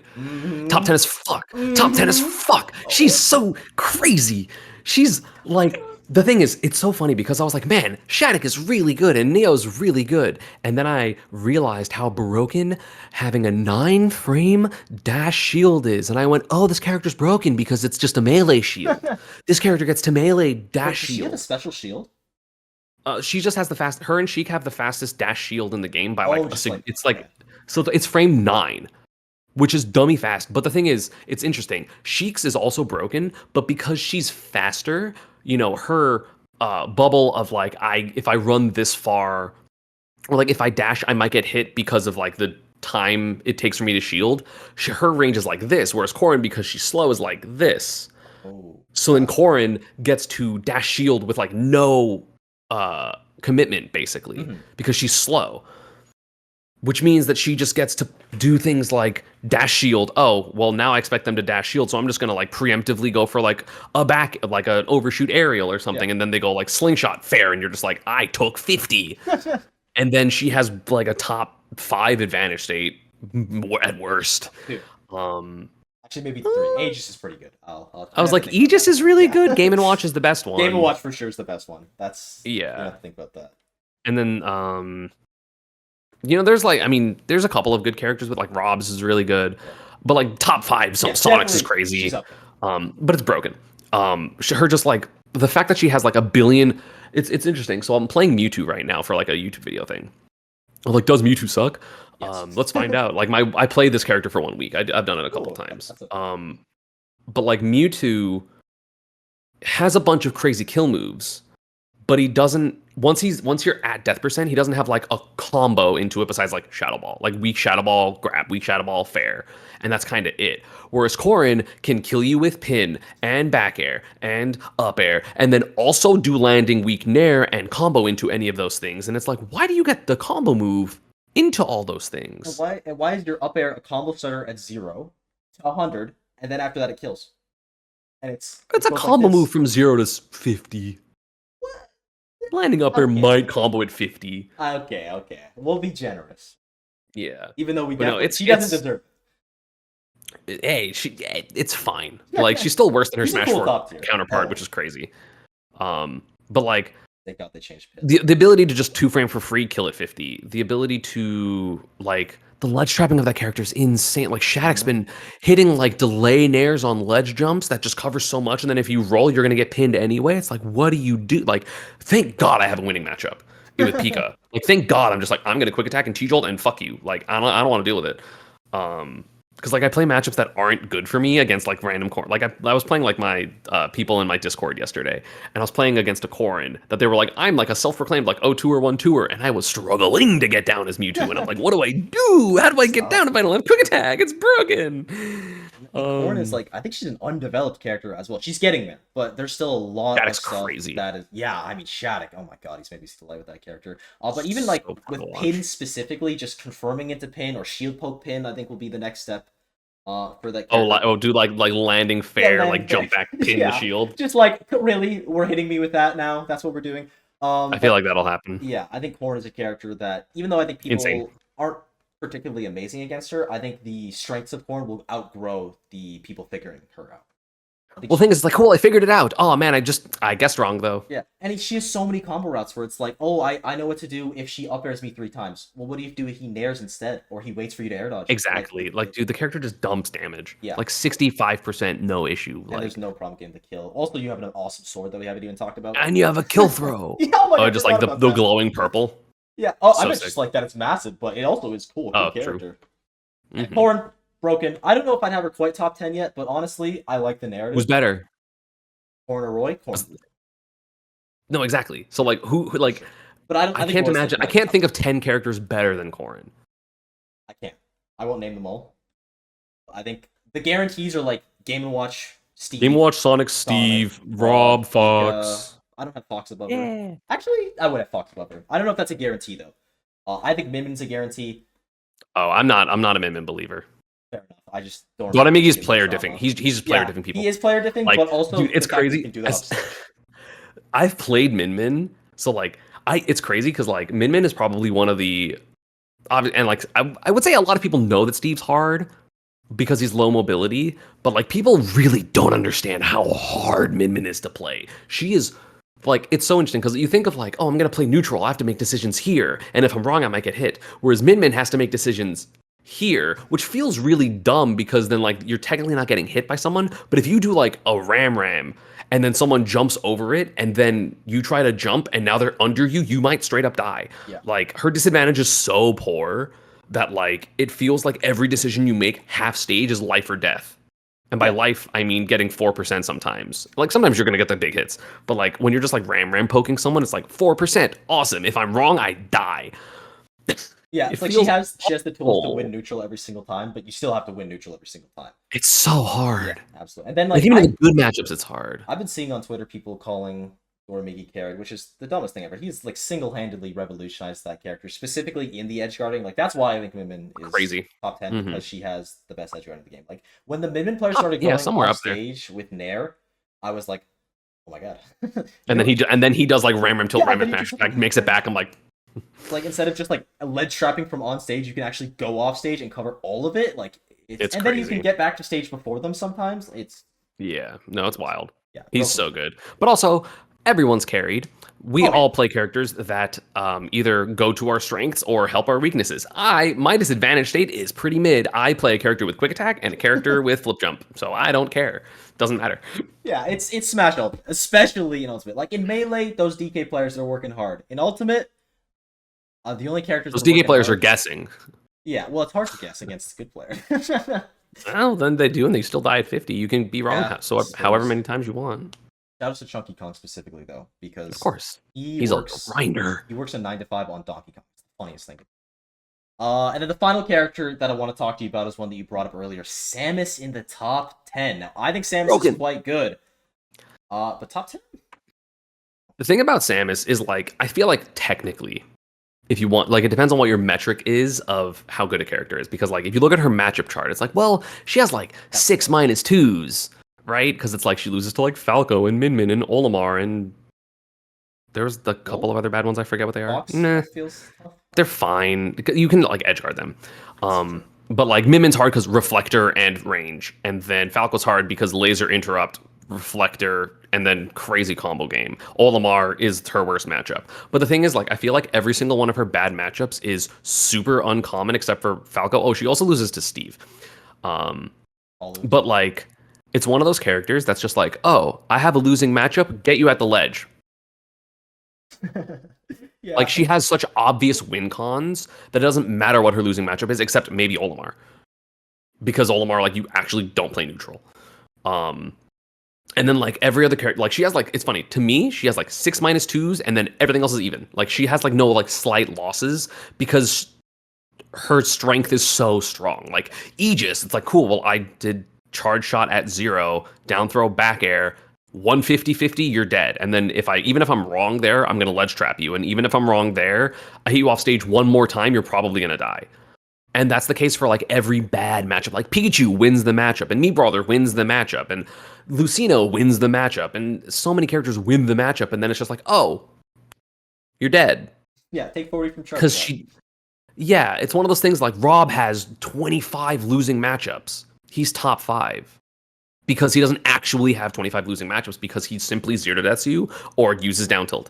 Top Mm-hmm. 10 as fuck. Top 10 as Mm-hmm. fuck. She's so crazy. She's like, the thing is, it's so funny because I was like, man, Shattuck is really good and Neo's really good. And then I realized how broken having a 9-frame dash shield is. And I went, oh, this character's broken because it's just a melee shield. This character gets to melee Wait, dash does she have a shield. special shield? She just has the fast. Her and Sheik have the fastest dash shield in the game by like Oh, a just like It's okay. like so it's frame 9, which is dummy fast. But the thing is, it's interesting. Sheik's is also broken, but because she's faster, her bubble of like if I run this far, or like if I dash, I might get hit because of like the time it takes for me to shield. Her range is like this, whereas Corrin, because she's slow, is like this. Oh, So then Corrin gets to dash shield with like no commitment basically mhm. because she's slow, which means that she just gets to do things like dash shield. Oh, well, now I expect them to dash shield, so I'm just gonna like preemptively go for like a back, like an overshoot aerial or something, Yeah. and then they go like slingshot fair, and you're just like, I took 50, and then she has like a top 5 advantage state at worst. Dude, Um, actually, maybe 3. Aegis is pretty good. I I was have to like, think about Aegis that is one. really Yeah. good. Game and Watch is the best one. Game and Watch for sure is the best one. That's you Yeah, have to think about that. and then there's like, I mean, there's a couple of good characters, but like Rob's is really good, Yeah. but like top 5, so Yeah, Sonic's is definitely. She's crazy. up there. But it's broken. Her just like the fact that she has like a billion. It's interesting. So I'm playing Mewtwo right now for like a YouTube video thing. I'm like, does Mewtwo suck? Yes. Let's find out. Like I played this character for 1 week. I've done it a couple Cool. times. That's a- But like Mewtwo has a bunch of crazy kill moves, but he doesn't. Once you're at death percent, he doesn't have like a combo into it besides like Shadow Ball, like weak Shadow Ball grab, weak Shadow Ball fair, and that's kind of it. Whereas Corrin can kill you with pin and back air and up air, and then also do landing weak nair and combo into any of those things. And it's like, why do you get the combo move into all those things? And why is your up air a combo starter at 0 to 100, and then after that it kills? And It's a goes like combo this. move from 0 to 50. What? Landing up air Okay. might combo at 50. Okay. We'll be generous. Yeah. Even though But no, she doesn't deserve hey, it's fine. Like it. she's still worse than her She's a Smash cool 4 top tier. counterpart, which is crazy. But like Thank God they changed pins. the ability to just 2-frame for free kill at 50, the ability to like the ledge trapping of that character is insane. Like Shattuck's been hitting like delay nairs on ledge jumps that just cover so much, and then if you roll, you're gonna get pinned anyway. It's like, what do you do? Like, thank God I have a winning matchup with Pika. Like, thank God I'm just like, I'm gonna quick attack and T-jolt and fuck you. Like, I don't want to deal with it. Because like I play matchups that aren't good for me against like random core. Like I was playing like my people in my Discord yesterday, and I was playing against a Corrin that they were like, I'm like a self-proclaimed like 0-2-er 1-2-er, and I was struggling to get down as Mewtwo, and I'm like, what do I do? How do I get down if I don't have quick attack? It's broken. Corn is like, I think she's an undeveloped character as well. She's getting there, but there's still a lot Shattuck's of stuff crazy. that is. Yeah, I mean Shattuck. Oh my God, he's made me still with that character. But even like So fun with to watch. pin specifically, just confirming into pin or shield poke pin, I think will be the next step. For that. Character. Do like landing fair, landing like jump fair. back, pin the shield. Just like really, we're hitting me with that now. That's what we're doing. I feel like that'll happen. Yeah, I think Corn is a character that, even though I think people Insane. aren't particularly amazing against her, I think the strengths of Corn will outgrow the people figuring her out. Well, the thing is, like, cool, I figured it out. Oh man, I guessed wrong though. Yeah, and she has so many combo routes where it's like, oh, I know what to do if she up airs me 3 times. Well, what do you do if he nairs instead, or he waits for you to air dodge? Exactly. Like, dude, the character just dumps damage. Yeah. Like 65%, no issue. And Like, there's no problem getting the kill. Also, you have an awesome sword that we haven't even talked about. and you have a kill throw. Yeah, oh, my God, just I like forgot the about that. glowing purple. Yeah. Oh, I So meant sick. just like that it's massive, but it also is cool. Oh, Good true. character. Mhm. Corn, broken. I don't know if I'd have her quite top 10 yet, but honestly, I like the narrative. Who's better? Corn or Roy? Corn. No, exactly. So like, who like? But I I think can't Roy's imagine. I the can't top. think of 10 characters better than Corrin. I can't. I won't name them all. I think the guarantees are like Game & Watch, Steve. Game Watch, Sonic, Steve, Rob, Fox. I don't have Fox above her. Actually, I would have Fox above her. I don't know if that's a guarantee though. I think Minmin's a guarantee. Oh, I'm not a Min Believer. Fair enough. I just don't. But I mean, he's give player him a shot, different. huh? He's just player different people. He is player different, Like, but also dude, it's the fact that crazy. he can do that off stage. I've played Min, so like it's crazy because like Min is probably one of the and like I would say a lot of people know that Steve's hard because he's low mobility, but like people really don't understand how hard Min is to play. She is like, it's so interesting because you think of like, oh, I'm gonna play neutral, I have to make decisions here, and if I'm wrong, I might get hit. Whereas Min has to make decisions here, which feels really dumb because then like you're technically not getting hit by someone, but if you do like a ram and then someone jumps over it and then you try to jump and now they're under you, you might straight up die. Yeah. Like her disadvantage is so poor that like it feels like every decision you make half stage is life or death. And by life, I mean getting 4% sometimes. Like sometimes you're gonna get the big hits, but like when you're just like ram poking someone, it's like 4%. Awesome. If I'm wrong, I die. Yeah, it's like she has the tools to win neutral every single time, but you still have to win neutral every single time. It's so hard. Yeah, absolutely. And then like even in the good matchups, it's hard. I've been seeing on Twitter people calling Dormigi carried, which is the dumbest thing ever. He's like single-handedly revolutionized that character, specifically in the edge guarding. Like that's why I think Min is Crazy top 10 because she has the best edge guarding in the game. Like when the Min players started going off stage with Nair, I was like, oh my God. and then he does like ram tilt ram smash, like makes it back. I'm like instead of just like ledge trapping from on stage, you can actually go off stage and cover all of it. Like it's and crazy. Then you can get back to stage before them sometimes. It's wild. Yeah, he's so good. But also everyone's carried. We all play characters that either go to our strengths or help our weaknesses. My disadvantage state is pretty mid. I play a character with quick attack and a character with flip jump, so I don't care. Doesn't matter. Yeah, it's Smash Ultimate, especially in Ultimate. Like in Melee, those DK players are working hard. In Ultimate, the only characters those DK players are guessing. Yeah, well, it's hard to guess against a good player. Well, then they do, and they still die at 50. You can be wrong, however many times you want. Shout out to Chunky Kong specifically, though, because of course he's a grinder. He works a 9 to 5 on Donkey Kong. It's the funniest thing. And then the final character that I want to talk to you about is one that you brought up earlier, Samus in the top 10. Now, I think Samus is quite good, but top 10. The thing about Samus is like I feel like technically, if you want, like it depends on what your metric is of how good a character is, because like if you look at her matchup chart, it's like, well, she has like 6 -2s. Right? Because it's like she loses to like Falco and Min and Olimar and There's the couple Yall? of other bad ones. I forget what they are. Fox Nah, feels tough. they're fine. You can like edge guard them. That's true. But like Mimin's hard because reflector and range, and then Falco's hard because laser interrupt, reflector, and then crazy combo game. Olimar is her worst matchup. But the thing is, like, I feel like every single one of her bad matchups is super uncommon except for Falco. Oh, she also loses to Steve. Um, Olive. but like, it's one of those characters that's just like, oh, I have a losing matchup, get you at the ledge. Yeah. Like she has such obvious win cons that it doesn't matter what her losing matchup is, except maybe Olimar, because Olimar, like, you actually don't play neutral. Um, and then like every other character, like she has like, it's funny to me, she has like 6-2s, and then everything else is even. Like she has like no like slight losses because her strength is so strong. Like Aegis, it's like cool. Well, I did charge shot at 0, down throw, back air. 150-50, you're dead. And then even if I'm wrong there, I'm gonna ledge trap you. And even if I'm wrong there, I hit you off stage one more time, you're probably gonna die. And that's the case for like every bad matchup. Like Pikachu wins the matchup, and Me Brawler wins the matchup, and Lucino wins the matchup, and so many characters win the matchup, and then it's just like, oh, you're dead. Yeah, take 40 from Because Charlie. yeah, it's one of those things like Rob has 25 losing matchups. He's top 5. Because he doesn't actually have 25 losing matchups because he simply zero deaths you or uses down tilt.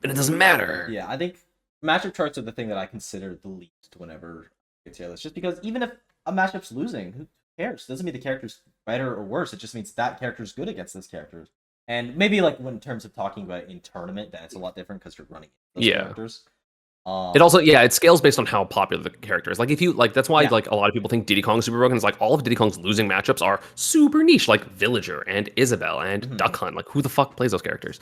And it doesn't matter. Yeah, I think matchup charts are the thing that I consider the least whenever I tier list. Just because even if a matchup's losing, who cares? Doesn't mean the character's better or worse. It just means that character's good against this character. And maybe like when in terms of talking about it in tournament, then it's a lot different because you're running those characters. It also, it scales based on how popular the character is. Like if you like, that's why like a lot of people think Diddy Kong is super broken. It's like all of Diddy Kong's losing matchups are super niche, like Villager and Isabelle and Duck Hunt. Like who the fuck plays those characters?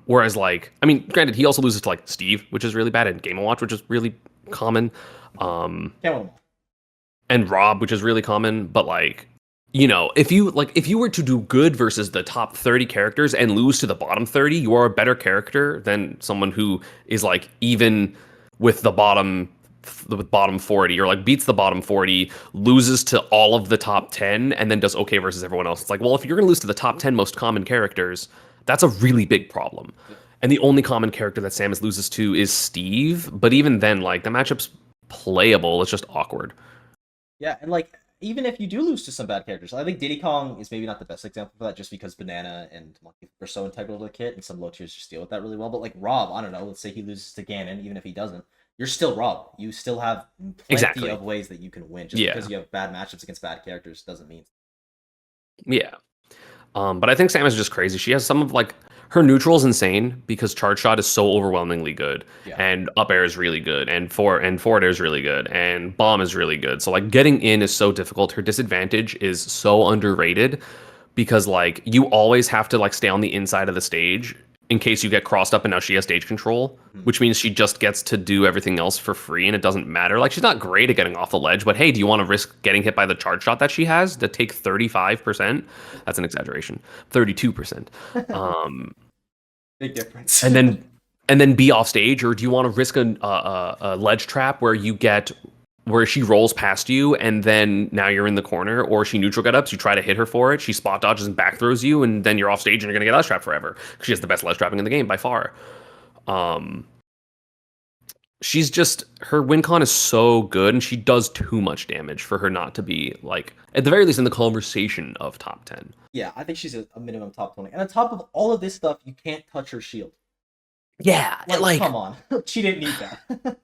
Whereas like, I mean, granted, he also loses to like Steve, which is really bad, and Game & Watch, which is really common. Can't win them all. And Rob, which is really common, but like, you know, if you were to do good versus the top 30 characters and lose to the bottom 30, you are a better character than someone who is like even with the bottom 40, or like beats the bottom 40, loses to all of the top 10, and then does okay versus everyone else. It's like, well, if you're going to lose to the top 10 most common characters, that's a really big problem. And the only common character that Samus loses to is Steve, but even then, like, the matchup's playable, it's just awkward. Yeah, and like even if you do lose to some bad characters, I think Diddy Kong is maybe not the best example for that, just because Banana and Monkey are so integral to the kit, and some low tiers just deal with that really well. But like Rob, I don't know, let's say he loses to Ganon, even if he doesn't, you're still Rob. You still have plenty of ways that you can win. Just because you have bad matchups against bad characters doesn't mean. Yeah. But I think Samus is just crazy. She has some of like her neutral is insane because charge shot is so overwhelmingly good, and up air is really good, and forward air is really good, and bomb is really good. So like getting in is so difficult. Her disadvantage is so underrated because like you always have to like stay on the inside of the stage in case you get crossed up, and now she has stage control, which means she just gets to do everything else for free, and it doesn't matter. Like she's not great at getting off the ledge, but hey, do you want to risk getting hit by the charge shot that she has to take 35%? That's an exaggeration. 32%. Big difference. and then be off stage, or do you want to risk a ledge trap where she rolls past you and then now you're in the corner, or she neutral get ups, you try to hit her for it, she spot dodges and back throws you, and then you're off stage and you're gonna get ledge trap forever because she has the best ledge trapping in the game by far. She's just, her win con is so good, and she does too much damage for her not to be like at the very least in the conversation of top 10. Yeah, I think she's a minimum top 20. And on top of all of this stuff, you can't touch her shield. Yeah, like come on. She didn't need that.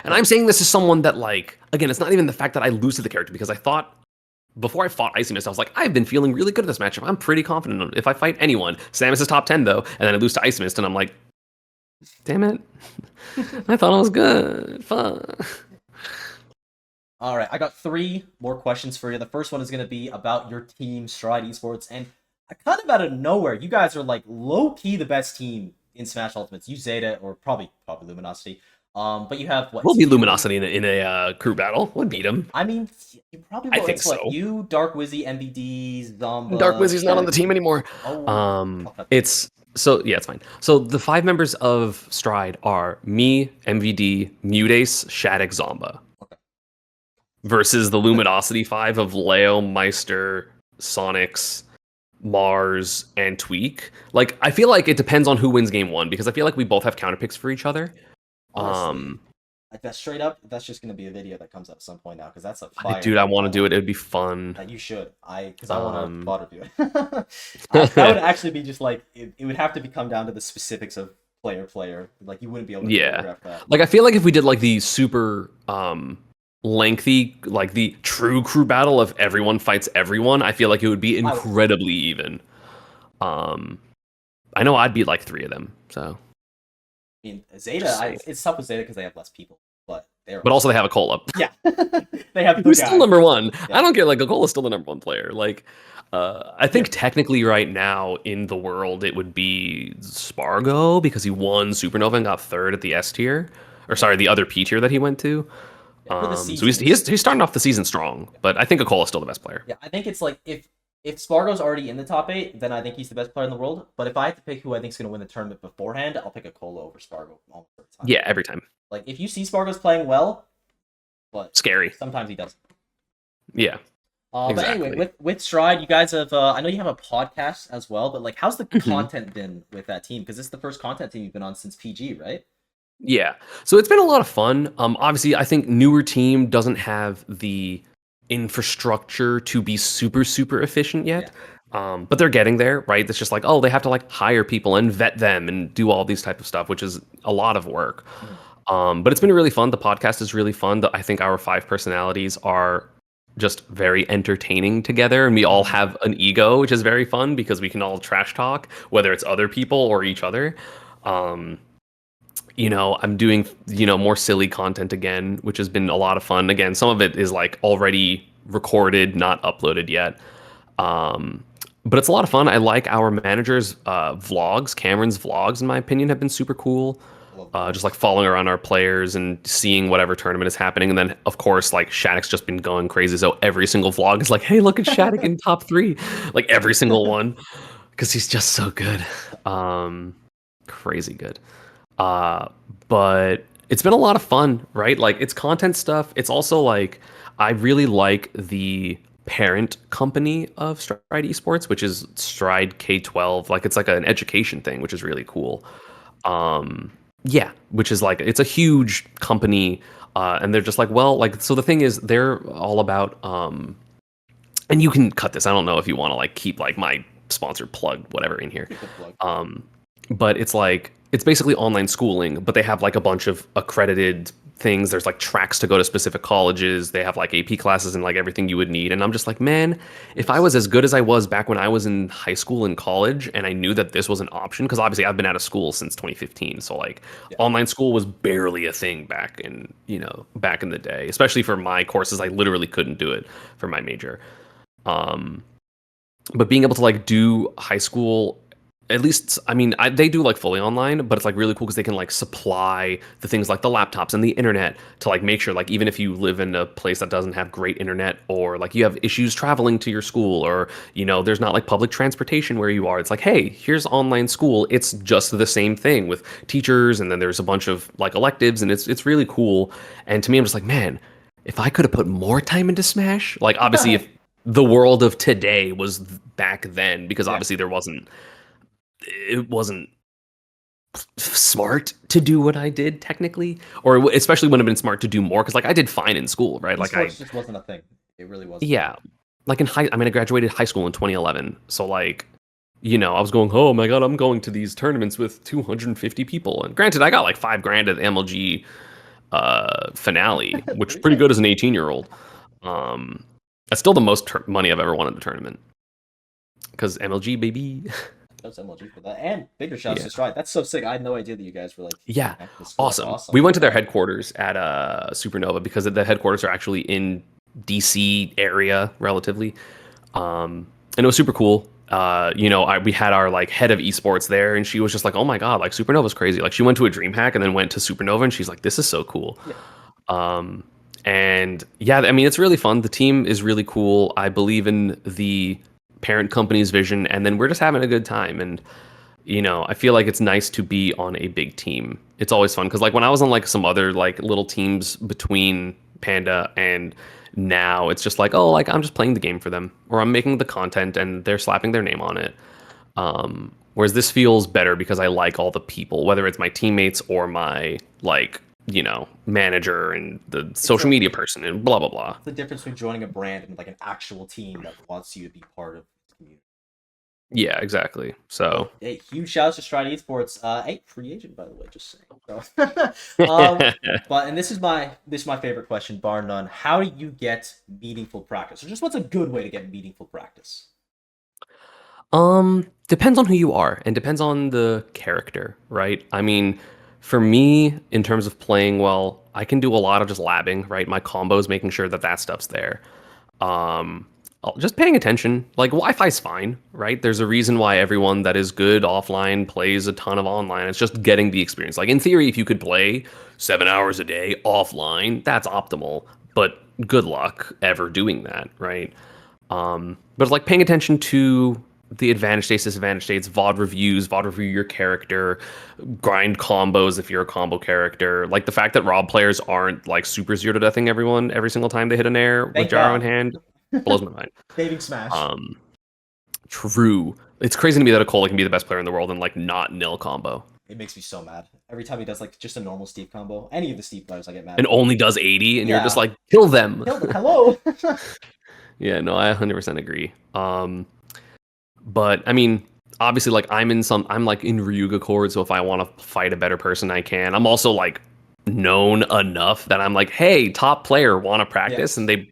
And I'm saying this as someone that, like, again, it's not even the fact that I lose to the character, because I thought before I fought Icy Mist, I was like, I've been feeling really good at this matchup. I'm pretty confident if I fight anyone. Samus is top 10 though, and then I lose to Icy Mist, and I'm like, damn it. I thought I was good. Fuck. All right, I got 3 more questions for you. The first one is going to be about your team, Stride Esports, and kind of out of nowhere, you guys are like low-key the best team in Smash Ultimates. You Zeta, or probably Luminosity. But you have what? We'll beat Luminosity in a crew battle. We'll beat him. I mean, you probably will. I think so. What, you, Dark Wizzy, MBD, Zomba. Dark Wizzy's not on the team anymore. It's fine. So the 5 members of Stride are me, MVD, Mudace, Shattuck, Zomba. Okay. Versus the Luminosity 5 of Leo, Meister, Sonics, Mars, and Tweak. Like I feel like it depends on who wins game one because I feel like we both have counter picks for each other. Honestly, like that straight up, that's just gonna be a video that comes up at some point now because that's a fire Dude, I want to do yall. it. It would be fun. That you should. Because I want to Um, fodder do it. That would actually be just like it would have to be come down to the specifics of player. Like you wouldn't be able to yeah. choreograph that. Like I feel like if we did like the super lengthy, like the true crew battle of everyone fights everyone, I feel like it would be I would, incredibly even. Um, I know I'd beat like three of them. So I mean, Zeta, just saying. it's tough with Zeta because they have less people, but they're But also they have a Cola. yeah, they have the Who's still guy. number one. Yeah. I don't get like Cola's still the number one player. Like I think Yeah. technically right now in the world it would be Spargo because he won Supernova and got third at the S tier. Or sorry, the other P tier that he went to. For the So season. he's starting off the season strong, but I think Akola's still the best player. Yeah, I think it's like if Spargo's already in the top 8, then I think he's the best player in the world. But if I have to pick who I think is going to win the tournament beforehand, I'll pick a Cola over Spargo almost every time. Yeah, every time. Like if you see Spargo's playing well, but Scary. sometimes he doesn't. Yeah. But Exactly. anyway, with Stride, you guys have I know you have a podcast as well, but like how's the content been with that team? Because this is the first content team you've been on since PG, right? Yeah. So it's been a lot of fun. Obviously, I think newer team doesn't have the infrastructure to be super, super efficient yet. But they're getting there, right? It's just like, oh, they have to like hire people and vet them and do all these type of stuff, which is a lot of work. But it's been really fun. The podcast is really fun. I think our 5 personalities are just very entertaining together, and we all have an ego, which is very fun because we can all trash talk, whether it's other people or each other. I'm doing, more silly content again, which has been a lot of fun. Again, some of it is like already recorded, not uploaded yet. But it's a lot of fun. I like our manager's vlogs. Cameron's vlogs, in my opinion, have been super cool. Just like following around our players and seeing whatever tournament is happening. And then, of course, like Shattuck's just been going crazy. So every single vlog is like, hey, look at Shattuck in top 3. Like every single one. Because he's just so good. Crazy good. But it's been a lot of fun, right? Like it's content stuff. It's also like I really like the parent company of Stride Esports, which is Stride K-12. Like it's like an education thing, which is really cool. Yeah, which is like it's a huge company, and they're just like, well, like so the thing is they're all about and you can cut this. I don't know if you want to like keep like my sponsored plug whatever in here. But it's like it's basically online schooling, but they have like a bunch of accredited things. There's like tracks to go to specific colleges. They have like AP classes and like everything you would need. And I'm just like, man, if I was as good as I was back when I was in high school and college and I knew that this was an option, because obviously I've been out of school since 2015. So like online school was barely a thing back in the day, especially for my courses. I literally couldn't do it for my major. But being able to like do high school, at least, I mean, they do like fully online, but it's like really cool because they can like supply the things like the laptops and the internet to like make sure like even if you live in a place that doesn't have great internet or like you have issues traveling to your school or there's not like public transportation where you are, it's like, hey, here's online school. It's just the same thing with teachers, and then there's a bunch of like electives, and it's really cool. And to me, I'm just like, man, if I could have put more time into Smash, like obviously if the world of today was back then, because obviously it wasn't smart to do what I did technically, or especially when it been smart to do more, because like I did fine in school, right? Like Esports just wasn't a thing. It really wasn't. Yeah, like I graduated high school in 2011, so like I was going, oh my god, I'm going to these tournaments with 250 people, and granted I got like $5,000 at the MLG finale, which is pretty good as an 18-year-old. That's still the most money I've ever won at a tournament, because MLG, baby. That's MLG for that, and bigger shouts to Stride. That's so sick. I had no idea that you guys were like awesome. We went to their headquarters at Supernova because the headquarters are actually in DC area relatively, and it was super cool. We had our like head of esports there, and she was just like, oh my god, like Supernova's crazy. Like she went to a DreamHack and then went to Supernova, and she's like, this is so cool. And yeah, I mean, it's really fun. The team is really cool. I believe in the parent company's vision, and then we're just having a good time. And I feel like it's nice to be on a big team. It's always fun because like when I was on like some other like little teams between Panda and Now it's just like, oh, like I'm just playing the game for them, or I'm making the content and they're slapping their name on it. Whereas this feels better because I like all the people, whether it's my teammates or my like, manager and the It's social media person and blah blah blah. the difference between joining a brand and like an actual team that wants you to be part of the community. Yeah, exactly. So Hey, huge shout out to Stride Esports. Hey, free agent by the way, just saying. So, but and this is my favorite question, bar none. How do you get meaningful practice, or just what's a good way to get meaningful practice? Depends on who you are and depends on the character, right? I mean, for me, in terms of playing well, I can do a lot of just labbing, right? My combos, making sure that that stuff's there. Um, just paying attention. Like Wi-Fi's fine, right? There's a reason why everyone that is good offline plays a ton of online. It's just getting the experience. Like in theory, if you could play 7 hours a day offline, that's optimal. But good luck ever doing that, right? But it's like paying attention to the advantage states, disadvantage states, VOD review your character, grind combos if you're a combo character. Like the fact that Rob players aren't like super zero to deathing everyone every single time they hit an air with Thank Gyro in God. hand blows my mind. Saving Smash. Um, True. It's crazy to me that a Cole can be the best player in the world and like not nil combo. It makes me so mad every time he does like just a normal Steve combo. Any of the Steve players, I get mad. And only does 80, and you're just Yeah. like, kill them. Hello. Yeah, no, I 100% agree. But I mean, obviously, like I'm like in Ryuga chord, so if I want to fight a better person, I can. I'm also like known enough that I'm like, hey, top player, want to practice, Yes. and they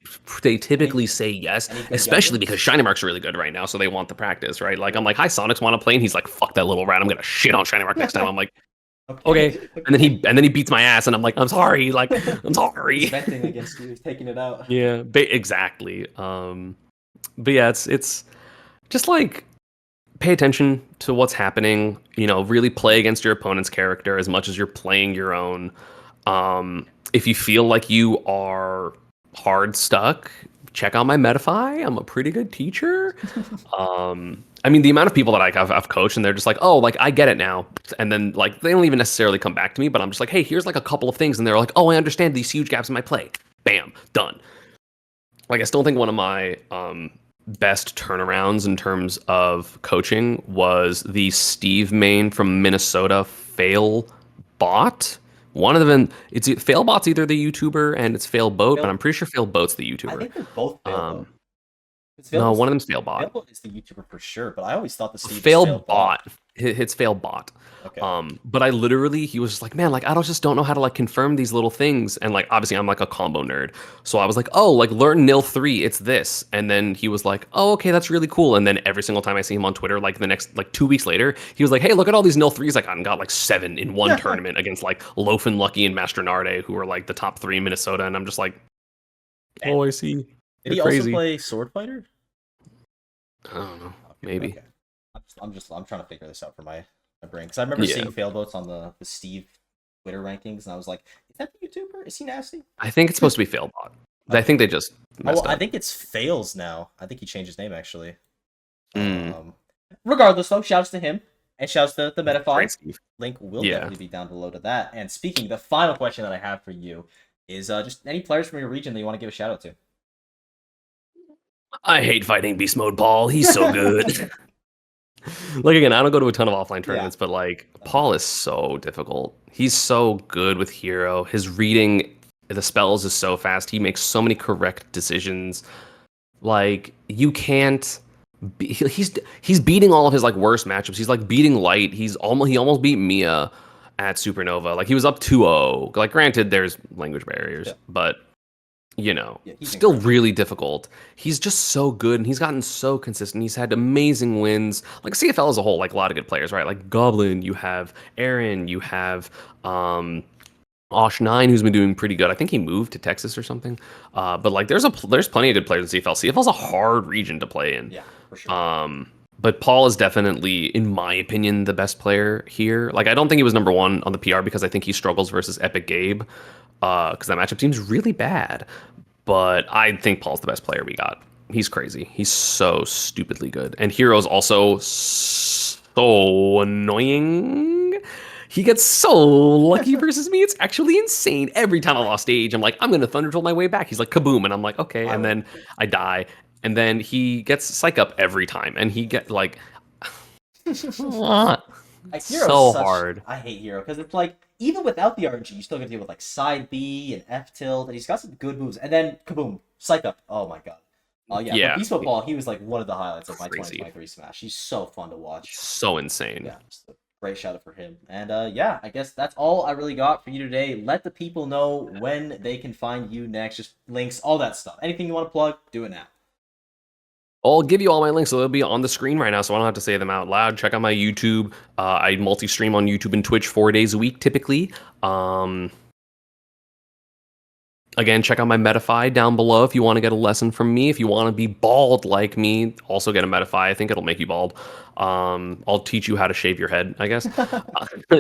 typically say yes, any good especially youngins? because Shiny Mark's really good right now, so they want the practice, right? Like I'm like, hi, Sonics want to play, and he's like, fuck that little rat, I'm gonna shit on Shiny Mark next time. I'm like, okay, and then he beats my ass, and I'm like, I'm sorry, like I'm sorry. He's venting against you. He's taking it out. Yeah, exactly. But yeah, it's just like pay attention to what's happening. Really play against your opponent's character as much as you're playing your own. If you feel like you are hard stuck, check out my Metafy. I'm a pretty good teacher. I mean, the amount of people that I've coached and they're just like, oh, like I get it now, and then like they don't even necessarily come back to me, but I'm just like, hey, here's like a couple of things, and they're like, oh, I understand these huge gaps in my play. Bam, done. Like I still think one of my best turnarounds in terms of coaching was the Steve Main from Minnesota Fail Bot. One of them, Failbot's either the YouTuber and it's Failboat, but I'm pretty sure Failboat's the I YouTuber. think they're both Failboat. No, one of them's Failbot. Failboat is the YouTuber for sure, but I always thought the Steve Failbot. It's Failbot. Okay. But I literally, he was just like, man, like I just don't know how to like confirm these little things, and like obviously I'm like a combo nerd, so I was like, oh, like learn nil 3, it's this, and then he was like, oh, okay, that's really cool, and then every single time I see him on Twitter, like the next like 2 weeks later, he was like, hey, look at all these nil 3s I got, and got like 7 in one tournament against like Loaf and Lucky and Master Narde, who were like the top 3 in Minnesota, and I'm just like, oh, I see. Did he also play Sword Fighter? I don't know, maybe. Okay. I'm trying to figure this out for my brain, because I remember seeing Failboats on the Steve Twitter rankings, and I was like, is that the YouTuber? Is he nasty? I think it's supposed to be Failbot. I think they just messed up. I think it's Fails now. I think he changed his name actually. Regardless though, shouts to him and shouts to the Metafy. Link will definitely be down below to that. And speaking, the final question that I have for you is just any players from your region that you want to give a shout out to. I hate fighting Beast Mode Paul. He's so good. Like again, I don't go to a ton of offline tournaments, but like Paul is so difficult. He's so good with hero. His reading the spells is so fast. He makes so many correct decisions. Like you can't. He's beating all of his like worst matchups. He's like beating Light. He almost beat Mia at Supernova. Like he was up 2-0. Like granted, there's language barriers, but still really difficult. He's just so good, and he's gotten so consistent. He's had amazing wins. Like CFL as a whole, like a lot of good players, right? Like Goblin, you have Aaron, you have Osh9, who's been doing pretty good. I think he moved to Texas or something. But like there's plenty of good players in CFL. CFL's a hard region to play in. Yeah, for sure. But Paul is definitely, in my opinion, the best player here. Like I don't think he was number 1 on the PR because I think he struggles versus Epic Gabe. Because that matchup seems really bad. But I think Paul's the best player we got. He's crazy. He's so stupidly good. And Hero's also so annoying. He gets so lucky versus me. It's actually insane. Every time I'm off stage, I'm like, I'm gonna thunder troll my way back. He's like, kaboom, and I'm like, okay. And then I die, and then he gets psych up every time, and he get like, Hero's so such. hard. I hate Hero because it's like even without the RNG, you still got to deal with like side B and F tilt, and he's got some good moves. And then kaboom, psych up. Oh my god. Oh yeah, Yeah, but Beast Football, he was like one of the highlights of my crazy. 2023 Smash. He's so fun to watch. So insane. Yeah, just a great shout out for him. And yeah, I guess that's all I really got for you today. Let the people know when they can find you next. Just links, all that stuff. Anything you want to plug, do it now. I'll give you all my links, so they'll be on the screen right now, so I don't have to say them out loud. Check out my YouTube. I multi-stream on YouTube and Twitch 4 days a week, typically. Again, check out my Metafy down below if you want to get a lesson from me. If you want to be bald like me, also get a Metafy. I think it'll make you bald. I'll teach you how to shave your head, I guess.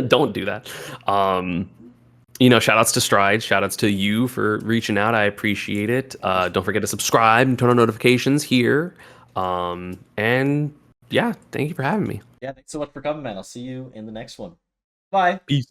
Don't do that. Shout outs to Stride. Shout outs to you for reaching out. I appreciate it. Don't forget to subscribe and turn on notifications here. And yeah, thank you for having me. Yeah, thanks so much for coming, man. I'll see you in the next one. Bye. Peace.